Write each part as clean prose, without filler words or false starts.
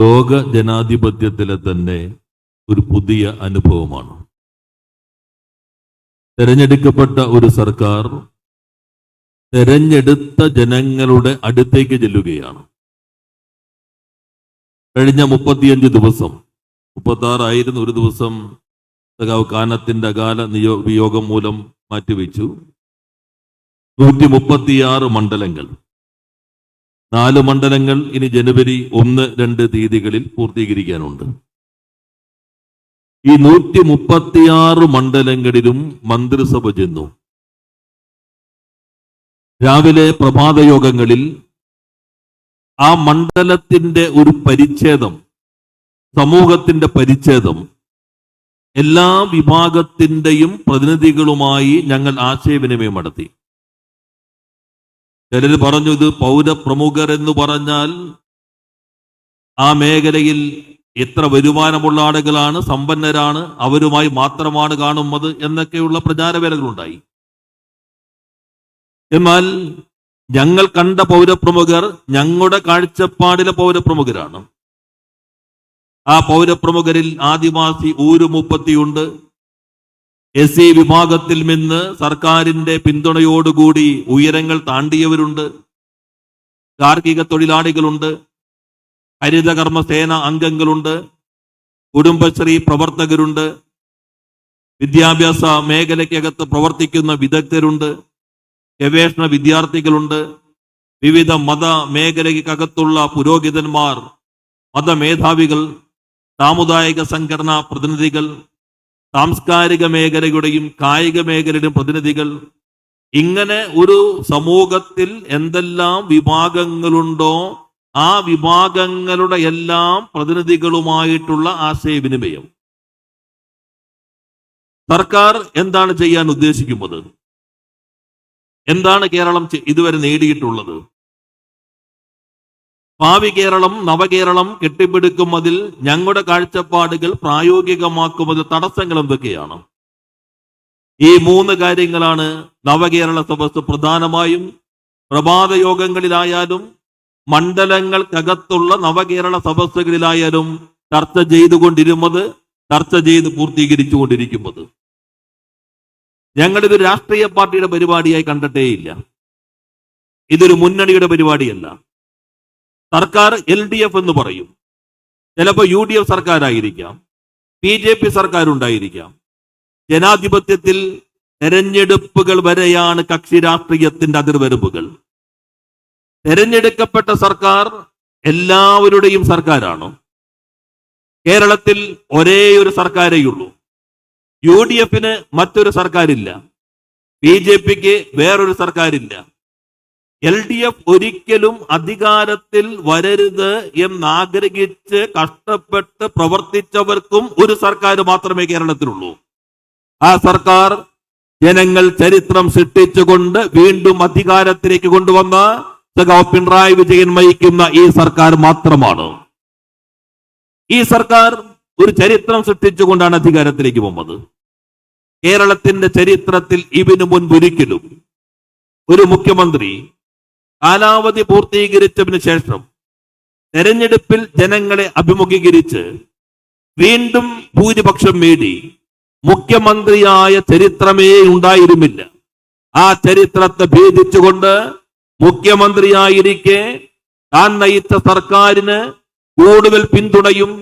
ലോക ജനാധിപത്യത്തിലെ തന്നെ ഒരു പുതിയ അനുഭവമാണ്. തെരഞ്ഞെടുക്കപ്പെട്ട ഒരു സർക്കാർ തെരഞ്ഞെടുത്ത ജനങ്ങളുടെ അടുത്തേക്ക് ചെല്ലുകയാണ്. കഴിഞ്ഞ 35 ദിവസം, 36 ഒരു ദിവസം സഖാവ് കാനത്തിന്റെ അകാല വിയോഗം മൂലം മാറ്റിവെച്ചു. 136 മണ്ഡലങ്ങൾ, 4 മണ്ഡലങ്ങൾ ഇനി ജനുവരി 1, 2 തീയതികളിൽ പൂർത്തീകരിക്കാനുണ്ട്. ഈ 136 മണ്ഡലങ്ങളിലും മന്ത്രിസഭ ചെന്നു. രാവിലെ പ്രഭാതയോഗങ്ങളിൽ ആ മണ്ഡലത്തിന്റെ ഒരു പരിച്ഛേദം, സമൂഹത്തിന്റെ പരിച്ഛേദം എല്ലാ വിഭാഗത്തിന്റെയും പ്രതിനിധികളുമായി ഞങ്ങൾ ആശയവിനിമയം നടത്തി. ചിലർ പറഞ്ഞു ഇത് പൗരപ്രമുഖർ എന്ന് പറഞ്ഞാൽ ആ മേഖലയിൽ എത്ര വരുമാനമുള്ള ആളുകളാണ്, സമ്പന്നരാണ്, അവരുമായി മാത്രമാണ് കാണുന്നത് എന്നൊക്കെയുള്ള പ്രചാരവേലകളുണ്ടായി. എന്നാൽ ഞങ്ങൾ കണ്ട പൗരപ്രമുഖർ ഞങ്ങളുടെ കാഴ്ചപ്പാടിലെ പൗരപ്രമുഖരാണ്. ആ പൗരപ്രമുഖരിൽ ആദിവാസി ഊരുമുപ്പത്തിയുണ്ട്. SC വിഭാഗത്തിൽ നിന്ന് സർക്കാരിന്റെ പിന്തുണയോടുകൂടി ഉയരങ്ങൾ താണ്ടിയവരുണ്ട്. ഗാർഹിക തൊഴിലാളികളുണ്ട്, ഹരിതകർമ്മസേന അംഗങ്ങളുണ്ട്, കുടുംബശ്രീ പ്രവർത്തകരുണ്ട്, വിദ്യാഭ്യാസ മേഖലയ്ക്കകത്ത് പ്രവർത്തിക്കുന്ന വിദഗ്ധരുണ്ട്, ഗവേഷണ വിദ്യാർത്ഥികളുണ്ട്, വിവിധ മത മേഖലയ്ക്കകത്തുള്ള പുരോഹിതന്മാർ, മതമേധാവികൾ, സാമുദായിക സംഘടനാ പ്രതിനിധികൾ, സാംസ്കാരിക മേഖലയുടെയും കായിക മേഖലയുടെയും പ്രതിനിധികൾ. ഇങ്ങനെ ഒരു സമൂഹത്തിൽ എന്തെല്ലാം വിഭാഗങ്ങളുണ്ടോ ആ വിഭാഗങ്ങളുടെ എല്ലാം പ്രതിനിധികളുമായിട്ടുള്ള ആശയവിനിമയം. സർക്കാർ എന്താണ് ചെയ്യാൻ ഉദ്ദേശിക്കുന്നത്? എന്താണ് കേരളം ഇതുവരെ നേടിയിട്ടുള്ളത്? ഭാവി കേരളം, നവകേരളം കെട്ടിപ്പടുക്കുന്നതിൽ ഞങ്ങളുടെ കാഴ്ചപ്പാടുകൾ പ്രായോഗികമാക്കുന്നതിൽ തടസ്സങ്ങൾ എന്തൊക്കെയാണ്? ഈ 3 കാര്യങ്ങളാണ് നവകേരള സദസ്സ് പ്രധാനമായും പ്രഭാത യോഗങ്ങളിലായാലും മണ്ഡലങ്ങൾക്കകത്തുള്ള നവകേരള സദസ്സുകളിലായാലും ചർച്ച ചെയ്തുകൊണ്ടിരുന്നത്, ചർച്ച ചെയ്ത് പൂർത്തീകരിച്ചുകൊണ്ടിരിക്കുന്നത്. ഞങ്ങളിതൊരു രാഷ്ട്രീയ പാർട്ടിയുടെ പരിപാടിയായി കണ്ടിട്ടേയില്ല. ഇതൊരു മുന്നണിയുടെ പരിപാടിയല്ല. സർക്കാർ LDF എന്ന് പറയും, ചിലപ്പോൾ UDF സർക്കാരായിരിക്കാം, BJP സർക്കാർ ഉണ്ടായിരിക്കാം. ജനാധിപത്യത്തിൽ തെരഞ്ഞെടുപ്പുകൾ വരെയാണ് കക്ഷി രാഷ്ട്രീയത്തിന്റെ അതിർവരമ്പുകൾ. തെരഞ്ഞെടുക്കപ്പെട്ട സർക്കാർ എല്ലാവരുടെയും സർക്കാരാണ്. കേരളത്തിൽ ഒരേ ഒരു സർക്കാരേയുള്ളൂ. UDFന് മറ്റൊരു സർക്കാരില്ല, BJPക്ക് വേറൊരു സർക്കാരില്ല. LDF ഒരിക്കലും അധികാരത്തിൽ വരരുത് എന്നാഗ്രഹിച്ച് കഷ്ടപ്പെട്ട് പ്രവർത്തിച്ചവർക്കും ഒരു സർക്കാർ മാത്രമേ കേരളത്തിലുള്ളൂ. ആ സർക്കാർ ജനങ്ങൾ ചരിത്രം സൃഷ്ടിച്ചുകൊണ്ട് വീണ്ടും അധികാരത്തിലേക്ക് കൊണ്ടുവന്ന സഖാവ് പിണറായി വിജയൻ നയിക്കുന്ന ഈ സർക്കാർ മാത്രമാണ്. ഈ സർക്കാർ ഒരു ചരിത്രം സൃഷ്ടിച്ചുകൊണ്ടാണ് അധികാരത്തിലേക്ക് പോകുന്നത്. കേരളത്തിന്റെ ചരിത്രത്തിൽ ഇതിനു മുൻപൊരിക്കലും ഒരു മുഖ്യമന്ത്രി കാലാവധി പൂർത്തീകരിച്ചതിന് ശേഷം തെരഞ്ഞെടുപ്പിൽ ജനങ്ങളെ അഭിമുഖീകരിച്ച് വീണ്ടും ഭൂരിപക്ഷം നേടി മുഖ്യമന്ത്രിയായ ചരിത്രമേ ഉണ്ടായിരുന്നില്ല. ആ ചരിത്രത്തെ ഭേദിച്ചുകൊണ്ട് മുഖ്യമന്ത്രിയായിരിക്കെ താൻ നയിച്ച സർക്കാരിന് കൂടുതൽ പിന്തുണയും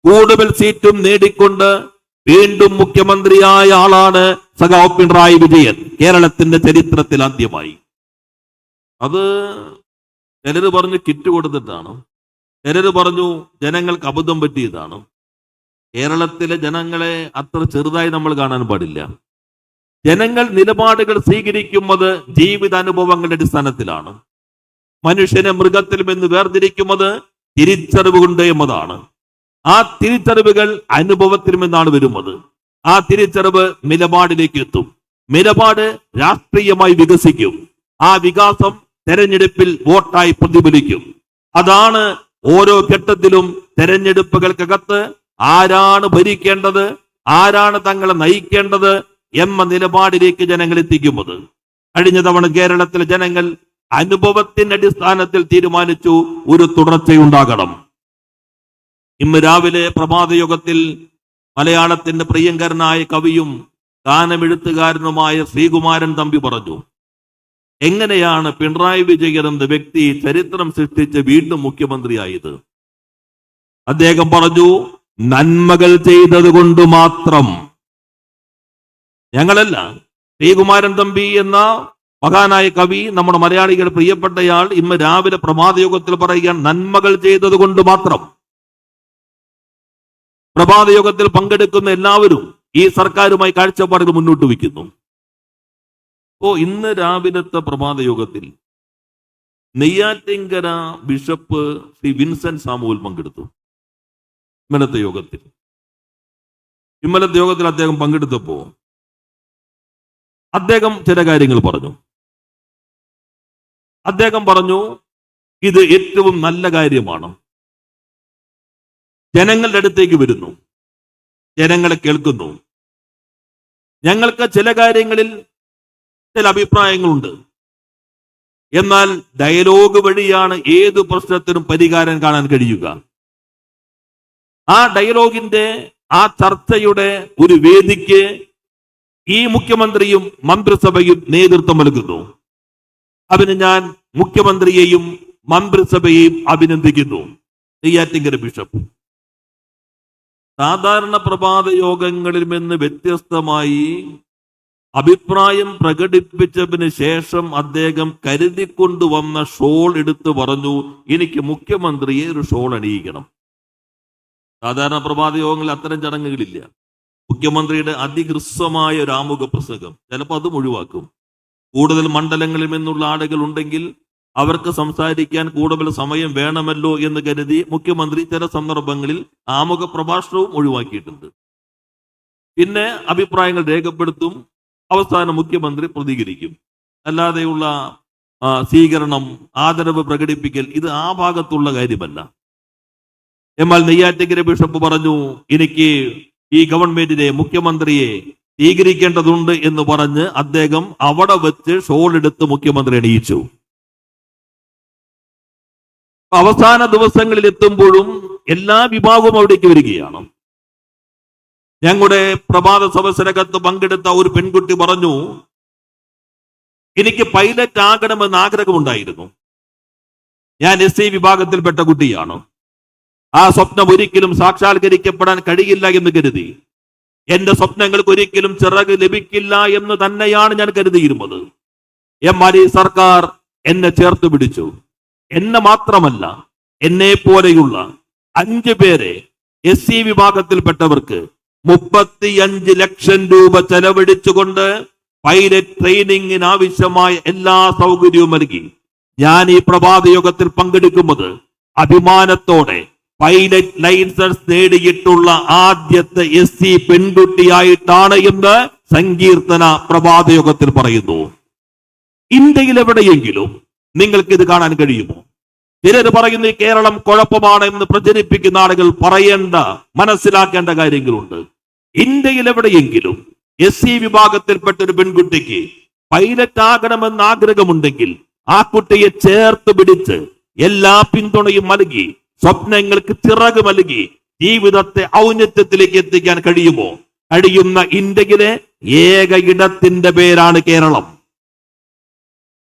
കൂടുതൽ സീറ്റും നേടിക്കൊണ്ട് വീണ്ടും മുഖ്യമന്ത്രിയായ ആളാണ് സഖാവ് പിണറായി വിജയൻ, കേരളത്തിന്റെ ചരിത്രത്തിൽ ആദ്യമായി. അത് ചിലര് പറഞ്ഞു കിറ്റ് കൊടുത്തിട്ടാണ്, ചിലര് പറഞ്ഞു ജനങ്ങൾക്ക് അബദ്ധം പറ്റിയതാണ്. കേരളത്തിലെ ജനങ്ങളെ അത്ര ചെറുതായി നമ്മൾ കാണാൻ പാടില്ല. ജനങ്ങൾ നിലപാടുകൾ സ്വീകരിക്കുന്നത് ജീവിതാനുഭവങ്ങളുടെ അടിസ്ഥാനത്തിലാണ്. മനുഷ്യനെ മൃഗത്തിൽ നിന്ന് വേർതിരിക്കുന്നത് തിരിച്ചറിവ് കൊണ്ട് എന്നതാണ്. ആ തിരിച്ചറിവുകൾ അനുഭവത്തിൽ നിന്നാണ് വരുന്നത്. ആ തിരിച്ചറിവ് നിലപാടിലേക്ക് എത്തും. നിലപാട് രാഷ്ട്രീയമായി വികസിക്കും. ആ വികാസം തെരഞ്ഞെടുപ്പിൽ വോട്ടായി പ്രതിഫലിക്കും. അതാണ് ഓരോ ഘട്ടത്തിലും തെരഞ്ഞെടുപ്പുകൾക്കകത്ത് ആരാണ് ഭരിക്കേണ്ടത്, ആരാണ് തങ്ങളെ നയിക്കേണ്ടത് എന്ന നിലപാടിലേക്ക് ജനങ്ങൾ എത്തിക്കുന്നത്. കഴിഞ്ഞ തവണ കേരളത്തിലെ ജനങ്ങൾ അനുഭവത്തിന്റെ അടിസ്ഥാനത്തിൽ തീരുമാനിച്ചു ഒരു തുടർച്ചയുണ്ടാകണം. ഇന്ന് രാവിലെ പ്രഭാതയോഗത്തിൽ മലയാളത്തിന്റെ പ്രിയങ്കരനായ കവിയും ഗാനമെഴുത്തുകാരനുമായ ശ്രീകുമാരൻ തമ്പി പറഞ്ഞു, എങ്ങനെയാണ് പിണറായി വിജയൻ എന്ന വ്യക്തി ചരിത്രം സൃഷ്ടിച്ച് വീണ്ടും മുഖ്യമന്ത്രിയായത്? അദ്ദേഹം പറഞ്ഞു, നന്മകൾ ചെയ്തത് കൊണ്ട് മാത്രം. ഞങ്ങളല്ല, ശ്രീകുമാരൻ തമ്പി എന്ന മഹാനായ കവി, നമ്മുടെ മലയാളികളുടെ പ്രിയപ്പെട്ടയാൾ ഇന്ന് രാവിലെ പ്രഭാതയോഗത്തിൽ പറയുകയാണ്, നന്മകൾ ചെയ്തത് കൊണ്ട് മാത്രം. പ്രഭാതയോഗത്തിൽ പങ്കെടുക്കുന്ന എല്ലാവരും ഈ സർക്കാരുമായി കാഴ്ചപ്പാടുകൾ മുന്നോട്ട് വയ്ക്കുന്നു. ഇന്ന് രാവിലത്തെ പ്രഭാതയോഗത്തിൽ Neyyattinkara bishop Shri Vincent Samuel പങ്കെടുത്തു. ഇന്നലത്തെ യോഗത്തിൽ അദ്ദേഹം പങ്കെടുത്തപ്പോ അദ്ദേഹം ചില കാര്യങ്ങൾ പറഞ്ഞു. അദ്ദേഹം പറഞ്ഞു, ഇത് ഏറ്റവും നല്ല കാര്യമാണ്. ജനങ്ങളുടെ അടുത്തേക്ക് വരുന്നു, ജനങ്ങളെ കേൾക്കുന്നു. ഞങ്ങൾക്ക് ചില കാര്യങ്ങളിൽ ചില അഭിപ്രായങ്ങളുണ്ട്, എന്നാൽ ഡയലോഗ് വഴിയാണ് ഏത് പ്രശ്നത്തിനും പരിഹാരം കാണാൻ കഴിയുക. ആ ഡയലോഗിന്റെ, ആ ചർച്ചയുടെ ഒരു വേദിക്ക് ഈ മുഖ്യമന്ത്രിയും മന്ത്രിസഭയും നേതൃത്വം നൽകുന്നു. അതിന് ഞാൻ മുഖ്യമന്ത്രിയെയും മന്ത്രിസഭയെയും അഭിനന്ദിക്കുന്നു. നെയ്യാറ്റിങ്കര ബിഷപ്പ് സാധാരണ പ്രഭാത യോഗങ്ങളിൽ നിന്ന് വ്യത്യസ്തമായി അഭിപ്രായം പ്രകടിപ്പിച്ചതിന് ശേഷം അദ്ദേഹം കരുതിക്കൊണ്ടുവന്ന ഷോൾ എടുത്തു പറഞ്ഞു, എനിക്ക് മുഖ്യമന്ത്രിയെ ഒരു ഷോൾ അണിയിക്കണം. സാധാരണ പ്രഭാത യോഗങ്ങളിൽ അത്തരം ചടങ്ങുകളില്ല. മുഖ്യമന്ത്രിയുടെ അതിഹ്രസ്വമായ ഒരു ആമുഖ പ്രസംഗം, ചിലപ്പോൾ അതും ഒഴിവാക്കും. കൂടുതൽ മണ്ഡലങ്ങളിൽ നിന്നുള്ള ആളുകൾ ഉണ്ടെങ്കിൽ അവർക്ക് സംസാരിക്കാൻ കൂടുതൽ സമയം വേണമല്ലോ എന്ന് കരുതി മുഖ്യമന്ത്രി ചില സന്ദർഭങ്ങളിൽ ആമുഖ പ്രഭാഷണവും ഒഴിവാക്കിയിട്ടുണ്ട്. പിന്നെ അഭിപ്രായങ്ങൾ രേഖപ്പെടുത്തും, അവസാനം മുഖ്യമന്ത്രി പ്രതികരിക്കും. അല്ലാതെയുള്ള സ്വീകരണം, ആദരവ് പ്രകടിപ്പിക്കൽ, ഇത് ആ ഭാഗത്തുള്ള കാര്യമല്ല. എന്നാൽ നെയ്യാറ്റിങ്കര ബിഷപ്പ് പറഞ്ഞു, എനിക്ക് ഈ ഗവൺമെന്റിനെ, മുഖ്യമന്ത്രിയെ സ്വീകരിക്കേണ്ടതുണ്ട് എന്ന് പറഞ്ഞ് അദ്ദേഹം അവിടെ വെച്ച് ഷോൾ എടുത്ത് മുഖ്യമന്ത്രി അണിയിച്ചു. അവസാന ദിവസങ്ങളിൽ എത്തുമ്പോഴും എല്ലാ വിഭാഗവും അവിടേക്ക് വരികയാണ്. ഞങ്ങളുടെ പ്രഭാത സദസ്സിനകത്ത് പങ്കെടുത്ത ഒരു പെൺകുട്ടി പറഞ്ഞു, എനിക്ക് പൈലറ്റ് ആകണമെന്ന് ആഗ്രഹമുണ്ടായിരുന്നു. ഞാൻ SC വിഭാഗത്തിൽപ്പെട്ട കുട്ടിയാണ്. ആ സ്വപ്നം ഒരിക്കലും സാക്ഷാത്കരിക്കപ്പെടാൻ കഴിയില്ല എന്ന് കരുതി, എന്റെ സ്വപ്നങ്ങൾക്ക് ഒരിക്കലും ചിറക് ലഭിക്കില്ല എന്ന് തന്നെയാണ് ഞാൻ കരുതിയിരുന്നത്. എന്നാൽ ഈ സർക്കാർ എന്നെ ചേർത്ത് പിടിച്ചു. എന്നെ മാത്രമല്ല, എന്നെ പോലെയുള്ള 5 പേരെ SC വിഭാഗത്തിൽപ്പെട്ടവർക്ക് 35 ലക്ഷം രൂപ ചെലവഴിച്ചുകൊണ്ട് പൈലറ്റ് ട്രെയിനിങ്ങിന് ആവശ്യമായ എല്ലാ സൗകര്യവും നൽകി. ഞാൻ ഈ പ്രഭാതയോഗത്തിൽ പങ്കെടുക്കുന്നത് അഭിമാനത്തോടെ പൈലറ്റ് ലൈസൻസ് നേടിയിട്ടുള്ള ആദ്യത്തെ SC പെൺകുട്ടിയായിട്ടാണ് എന്ന് സങ്കീർത്തന പ്രഭാതയോഗത്തിൽ പറയുന്നു. ഇന്ത്യയിൽ എവിടെയെങ്കിലും നിങ്ങൾക്ക് ഇത് കാണാൻ കഴിയുമോ? ചിലർ പറയുന്ന കേരളം കുഴപ്പമാണ് എന്ന് പ്രചരിപ്പിക്കുന്ന ആളുകൾ പറയേണ്ട, മനസ്സിലാക്കേണ്ട കാര്യങ്ങളുണ്ട്. ഇന്ത്യയിൽ എവിടെയെങ്കിലും SC വിഭാഗത്തിൽപ്പെട്ട ഒരു പെൺകുട്ടിക്ക് പൈലറ്റ് ആകണമെന്ന് ആഗ്രഹമുണ്ടെങ്കിൽ ആ കുട്ടിയെ ചേർത്ത് പിടിച്ച് എല്ലാ പിന്തുണയും നൽകി, സ്വപ്നങ്ങൾക്ക് ചിറക് നൽകി ജീവിതത്തെ ഔന്നത്യത്തിലേക്ക് എത്തിക്കാൻ കഴിയുമോ? കഴിയുന്ന ഇന്ത്യയിലെ ഏക ഇടത്തിന്റെ പേരാണ് കേരളം.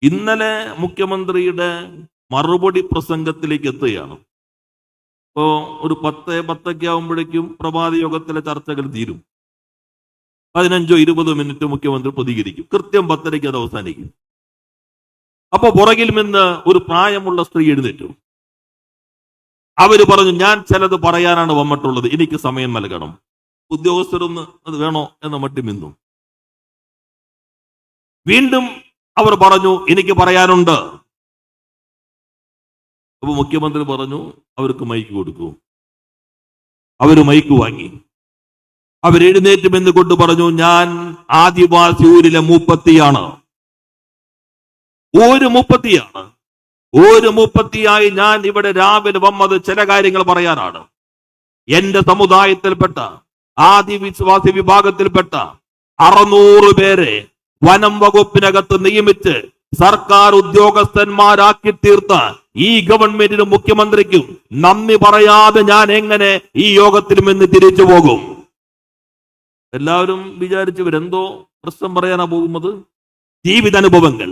ഇന്നലെ മുഖ്യമന്ത്രിയുടെ മറുപടി പ്രസംഗത്തിലേക്ക് എത്തുകയാണ്. ഇപ്പോ ഒരു 10:10 ആവുമ്പോഴേക്കും പ്രഭാത യോഗത്തിലെ ചർച്ചകൾ തീരും. 15-20 മിനിറ്റ് മുഖ്യമന്ത്രി പ്രതികരിക്കും. കൃത്യം 10:30 അത് അവസാനിക്കും. അപ്പൊ പുറകിൽ നിന്ന് ഒരു പ്രായമുള്ള സ്ത്രീ എഴുന്നേറ്റു. അവര് പറഞ്ഞു, ഞാൻ ചിലത് പറയാനാണ് വന്നിട്ടുള്ളത്, എനിക്ക് സമയം നൽകണം. ഉദ്യോഗസ്ഥരൊന്ന് അത് വേണോ എന്ന മട്ടിൽ നിന്നു. വീണ്ടും അവർ പറഞ്ഞു, എനിക്ക് പറയാനുണ്ട്. അപ്പൊ മുഖ്യമന്ത്രി പറഞ്ഞു, അവർക്ക് മൈക്ക് കൊടുക്കൂ. അവര് മൈക്ക് വാങ്ങി. അവരെഴുന്നേറ്റുമെന്ന് കൊണ്ട് പറഞ്ഞു, ഞാൻ ആദിവാസി ഊരിലെ മൂപ്പത്തിയാണ്. ഒരു മൂപ്പത്തിയായി ഞാൻ ഇവിടെ രാവിലെ വന്നത് ചില കാര്യങ്ങൾ പറയാനാണ്. എന്റെ സമുദായത്തിൽപ്പെട്ട ആദിവാസി വിഭാഗത്തിൽപ്പെട്ട 600 പേരെ വനം വകുപ്പിനകത്ത് നിയമിച്ച് സർക്കാർ ഉദ്യോഗസ്ഥന്മാരാക്കി തീർത്ത ഈ ഗവൺമെന്റിനും മുഖ്യമന്ത്രിക്കും നന്ദി പറയാതെ ഞാൻ എങ്ങനെ ഈ യോഗത്തിൽ നിന്ന് തിരിച്ചു പോകും? എല്ലാവരും വിചാരിച്ചവരെന്തോ പ്രശ്നം പറയാനാ പോകുന്നത്. ജീവിതാനുഭവങ്ങൾ.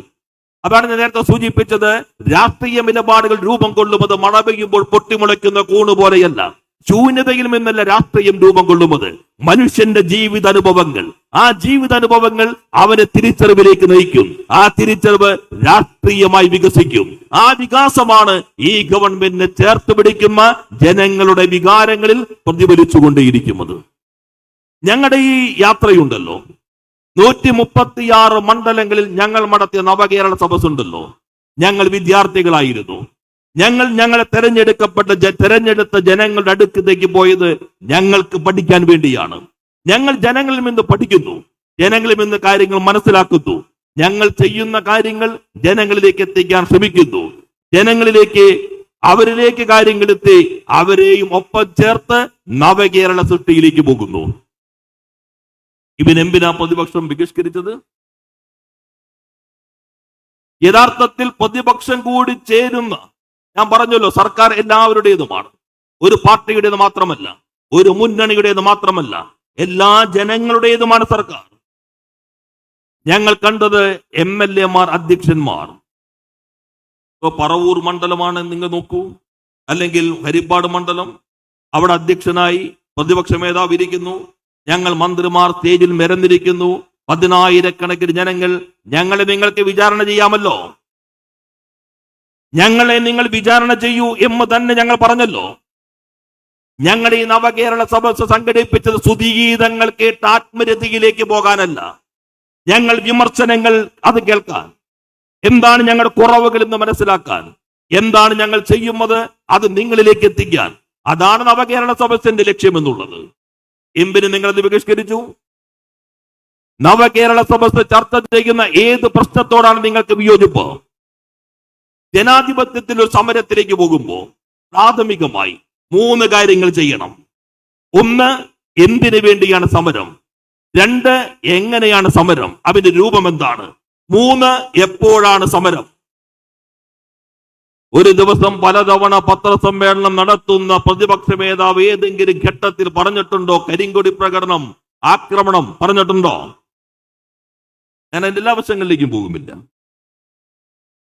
അതാണ് ഞാൻ നേരത്തെ സൂചിപ്പിച്ചത്. രാഷ്ട്രീയ നിലപാടുകൾ രൂപം കൊള്ളുന്നത് മഴ പെയ്യുമ്പോൾ പൊട്ടിമുളയ്ക്കുന്ന കൂണ് പോലെയല്ല. ശൂന്യതയിൽ നിന്നല്ല രാഷ്ട്രീയം രൂപം കൊള്ളുന്നത്. മനുഷ്യന്റെ ജീവിതാനുഭവങ്ങൾ, ആ ജീവിതാനുഭവങ്ങൾ അവനെ തിരിച്ചറിവിലേക്ക് നയിക്കും. ആ തിരിച്ചറിവ് രാഷ്ട്രീയമായി വികസിക്കും. ആ വികാസമാണ് ഈ ഗവൺമെന്റിനെ ചേർത്ത് പിടിക്കുന്ന ജനങ്ങളുടെ വികാരങ്ങളിൽ പ്രതിഫലിച്ചുകൊണ്ടേയിരിക്കുന്നത്. ഞങ്ങളുടെ ഈ യാത്രയുണ്ടല്ലോ, 136 മണ്ഡലങ്ങളിൽ ഞങ്ങൾ നടത്തിയ നവകേരള സദസ്സ് ഉണ്ടല്ലോ. ഞങ്ങൾ വിദ്യാർത്ഥികളായിരുന്നു. ഞങ്ങളെ തെരഞ്ഞെടുത്ത ജനങ്ങളുടെ അടുക്കലേക്ക് പോയത് ഞങ്ങൾക്ക് പഠിക്കാൻ വേണ്ടിയാണ്. ഞങ്ങൾ ജനങ്ങളിൽ നിന്ന് പഠിക്കുന്നു, ജനങ്ങളിൽ നിന്ന് കാര്യങ്ങൾ മനസ്സിലാക്കുന്നു. ഞങ്ങൾ ചെയ്യുന്ന കാര്യങ്ങൾ ജനങ്ങളിലേക്ക് എത്തിക്കാൻ ശ്രമിക്കുന്നു. അവരിലേക്ക് കാര്യങ്ങൾ എത്തി അവരെയും ഒപ്പം ചേർത്ത് നവകേരള സൃഷ്ടിയിലേക്ക് പോകുന്നു. ഇവനെന്തിനാ പ്രതിപക്ഷം ബഹിഷ്കരിച്ചത്? യഥാർത്ഥത്തിൽ പ്രതിപക്ഷം കൂടി ചേരുന്ന, ഞാൻ പറഞ്ഞല്ലോ, സർക്കാർ എല്ലാവരുടേതുമാണ്. ഒരു പാർട്ടിയുടേത് മാത്രമല്ല, ഒരു മുന്നണിയുടേത് മാത്രമല്ല, എല്ലാ ജനങ്ങളുടേതുമാണ് സർക്കാർ. ഞങ്ങൾ കണ്ടത് MLA-മാർ, അധ്യക്ഷന്മാർ. ഇപ്പൊ പറവൂർ മണ്ഡലമാണ് നിങ്ങൾ നോക്കൂ, അല്ലെങ്കിൽ ഹരിപ്പാട് മണ്ഡലം. അവിടെ അധ്യക്ഷനായി പ്രതിപക്ഷ മേധാവി ഇരിക്കുന്നു. ഞങ്ങൾ മന്ത്രിമാർ സ്റ്റേജിൽ നിരന്നിരിക്കുന്നു. 10,000-കണക്കിന് ജനങ്ങൾ. ഞങ്ങളെ നിങ്ങൾക്ക് വിചാരണ ചെയ്യാമല്ലോ, ഞങ്ങളെ നിങ്ങൾ വിചാരണ ചെയ്യൂ എന്ന് തന്നെ ഞങ്ങൾ പറഞ്ഞല്ലോ. ഞങ്ങൾ ഈ നവകേരള സദസ്സ് സംഘടിപ്പിച്ചത് സ്തുതിഗീതങ്ങൾ കേട്ട് ആത്മരതിയിലേക്ക് പോകാനല്ല. ഞങ്ങൾ വിമർശനങ്ങൾ അത് കേൾക്കാൻ, എന്താണ് ഞങ്ങളുടെ കുറവുകൾ എന്ന് മനസ്സിലാക്കാൻ, എന്താണ് ഞങ്ങൾ ചെയ്യുന്നത് അത് നിങ്ങളിലേക്ക് എത്തിക്കാൻ. അതാണ് നവകേരള സദസ്സിന്റെ ലക്ഷ്യമെന്നുള്ളത്. എന്തിന് നിങ്ങളത് ബഹിഷ്കരിച്ചു? നവകേരള സദസ്സ് ചർച്ച ചെയ്യുന്ന ഏത് പ്രശ്നത്തോടാണ് നിങ്ങൾക്ക് വിയോജിപ്പ്? ജനാധിപത്യത്തിൽ ഒരു സമരത്തിലേക്ക് പോകുമ്പോൾ പ്രാഥമികമായി 3 കാര്യങ്ങൾ ചെയ്യണം. 1, എന്തിനു വേണ്ടിയാണ് സമരം? 2, എങ്ങനെയാണ് സമരം, അതിന്റെ രൂപം എന്താണ്? 3, എപ്പോഴാണ് സമരം? ഒരു ദിവസം പലതവണ പത്രസമ്മേളനം നടത്തുന്ന പ്രതിപക്ഷ മേധാവ് ഏതെങ്കിലും ഘട്ടത്തിൽ പറഞ്ഞിട്ടുണ്ടോ കരിങ്കൊടി പ്രകടനം, ആക്രമണം പറഞ്ഞിട്ടുണ്ടോ? ഞാൻ അതിന്റെ എല്ലാ വശങ്ങളിലേക്കും പോകുമില്ല.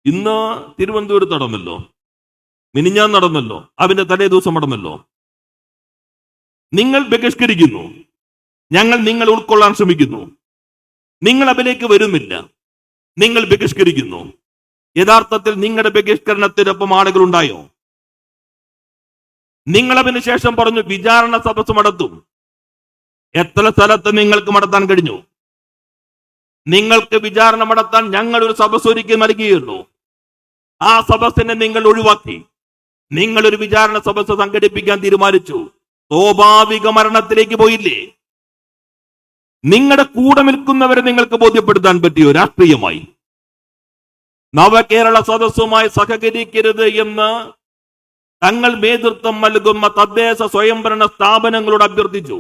ഇന്ന് തിരുവനന്തപുരത്ത് നടന്നല്ലോ, മിനിഞ്ഞാൻ നടന്നല്ലോ, അതിന്റെ തലേ ദിവസം നടന്നല്ലോ. നിങ്ങൾ ബഹിഷ്കരിക്കുന്നു, നിങ്ങൾ ഉൾക്കൊള്ളാൻ ശ്രമിക്കുന്നു. നിങ്ങൾ അതിലേക്ക് വരുന്നില്ല, നിങ്ങൾ ബഹിഷ്കരിക്കുന്നു. യഥാർത്ഥത്തിൽ നിങ്ങളുടെ ബഹിഷ്കരണത്തിനൊപ്പം ആളുകൾ ഉണ്ടായോ? നിങ്ങൾ അതിന് ശേഷം പറഞ്ഞു വിചാരണ സദസ്സ് നടത്തും. എത്ര സ്ഥലത്ത് നിങ്ങൾക്ക് നടത്താൻ കഴിഞ്ഞു? നിങ്ങൾക്ക് വിചാരണ നടത്താൻ ഞങ്ങൾ ഒരു സദസ്സ് ഒരുക്കി നൽകിയുള്ളൂ. ആ സദസ്സിനെ നിങ്ങൾ ഒഴിവാക്കി. നിങ്ങളൊരു വിചാരണ സദസ്സ് സംഘടിപ്പിക്കാൻ തീരുമാനിച്ചു. സ്വാഭാവിക മരണത്തിലേക്ക് പോയില്ലേ? നിങ്ങളുടെ കൂടെ നിൽക്കുന്നവരെ നിങ്ങൾക്ക് ബോധ്യപ്പെടുത്താൻ പറ്റിയോ രാഷ്ട്രീയമായി? നവകേരള സദസ്സുമായി സഹകരിക്കരുത് എന്ന് തങ്ങൾ നേതൃത്വം നൽകുന്ന തദ്ദേശ സ്വയംഭരണ സ്ഥാപനങ്ങളോട് അഭ്യർത്ഥിച്ചു.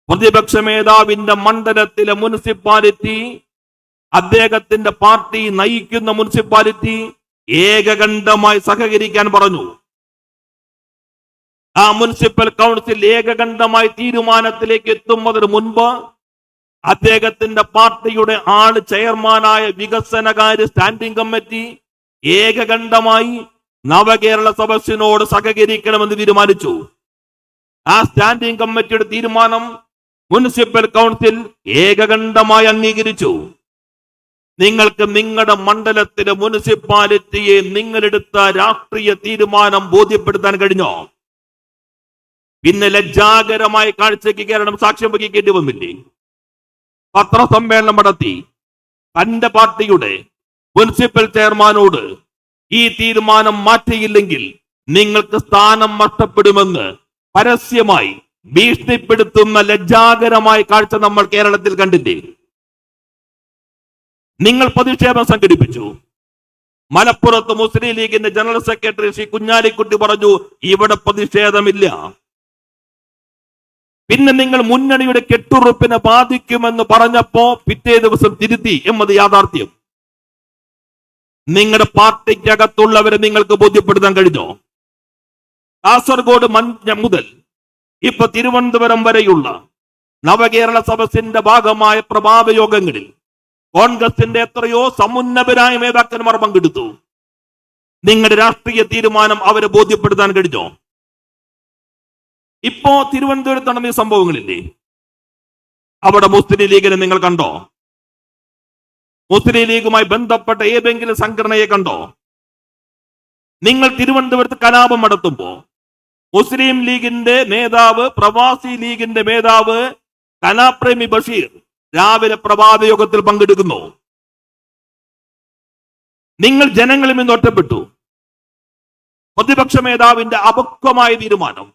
പ്രതിപക്ഷ മേധാവിന്റെ മണ്ഡലത്തിലെ മുനിസിപ്പാലിറ്റി, അദ്ദേഹത്തിന്റെ പാർട്ടി നയിക്കുന്ന മുനിസിപ്പാലിറ്റി ഏകകണ്ഠമായി സഹകരിക്കാൻ പറഞ്ഞു. ആ മുനിസിപ്പൽ കൗൺസിൽ ഏകകണ്ഠമായി തീരുമാനത്തിലേക്ക് എത്തുന്നതിന് മുൻപ് അദ്ദേഹത്തിന്റെ പാർട്ടിയുടെ ചെയർമാനായ വികസനകാര്യ സ്റ്റാൻഡിംഗ് കമ്മിറ്റി ഏകകണ്ഠമായി നവകേരള സദസ്സിനോട് സഹകരിക്കണമെന്ന് തീരുമാനിച്ചു. ആ സ്റ്റാൻഡിംഗ് കമ്മിറ്റിയുടെ തീരുമാനം മുനിസിപ്പൽ കൗൺസിൽ ഏകകണ്ഠമായി അംഗീകരിച്ചു. നിങ്ങൾക്ക് നിങ്ങളുടെ മണ്ഡലത്തിലെ മുനിസിപ്പാലിറ്റിയെ നിങ്ങളെടുത്ത രാഷ്ട്രീയ തീരുമാനം ബോധ്യപ്പെടുത്താൻ കഴിഞ്ഞോ? പിന്നെ ലജ്ജാകരമായ കാഴ്ചയ്ക്ക് കേരളം സാക്ഷ്യം വഹിക്കേണ്ടി വന്നില്ലേ? പത്രസമ്മേളനം നടത്തി തന്റെ പാർട്ടിയുടെ മുനിസിപ്പൽ ചെയർമാനോട് ഈ തീരുമാനം മാറ്റിയില്ലെങ്കിൽ നിങ്ങൾക്ക് സ്ഥാനം നഷ്ടപ്പെടുമെന്ന് പരസ്യമായി ഭീഷണിപ്പെടുത്തുന്ന ലജ്ജാകരമായ കാഴ്ച നമ്മൾ കേരളത്തിൽ കണ്ടില്ലേ? നിങ്ങൾ പ്രതിഷേധം സംഘടിപ്പിച്ചു. മലപ്പുറത്ത് മുസ്ലിം ലീഗിന്റെ ജനറൽ സെക്രട്ടറി ശ്രീ കുഞ്ഞാലിക്കുട്ടി പറഞ്ഞു ഇവിടെ പ്രതിഷേധമില്ല. പിന്നെ നിങ്ങൾ മുന്നണിയുടെ കെട്ടുറപ്പിനെ ബാധിക്കുമെന്ന് പറഞ്ഞപ്പോ പിറ്റേ ദിവസം തിരുത്തി എന്നത് യാഥാർത്ഥ്യം. നിങ്ങളുടെ പാർട്ടിക്കകത്തുള്ളവരെ നിങ്ങൾക്ക് ബോധ്യപ്പെടുത്താൻ കഴിഞ്ഞോ? കാസർഗോഡ് മുതൽ ഇപ്പൊ തിരുവനന്തപുരം വരെയുള്ള നവകേരള സദസ്സിന്റെ ഭാഗമായ പ്രഭാത യോഗങ്ങളിൽ കോൺഗ്രസിന്റെ എത്രയോ സമുന്നതരായ നേതാക്കന്മാർ പങ്കെടുത്തു. നിങ്ങളുടെ രാഷ്ട്രീയ തീരുമാനം അവരെ ബോധ്യപ്പെടുത്താൻ കഴിഞ്ഞോ? ഇപ്പോ തിരുവനന്തപുരത്ത് നടന്ന ഈ സംഭവങ്ങളില്ലേ, അവിടെ മുസ്ലിം ലീഗിനെ നിങ്ങൾ കണ്ടോ? മുസ്ലിം ലീഗുമായി ബന്ധപ്പെട്ട ഏതെങ്കിലും സംഘടനയെ കണ്ടോ? നിങ്ങൾ തിരുവനന്തപുരത്ത് കലാപം നടത്തുമ്പോ മുസ്ലിം ലീഗിന്റെ നേതാവ്, പ്രവാസി ലീഗിന്റെ നേതാവ് കലാപ്രേമി ബഷീർ രാവിലെ പ്രഭാത യോഗത്തിൽ പങ്കെടുക്കുന്നു. നിങ്ങൾ ജനങ്ങളിൽ നിന്ന് ഒറ്റപ്പെട്ടു. പ്രതിപക്ഷ നേതാവിന്റെ അപക്വമായ തീരുമാനം,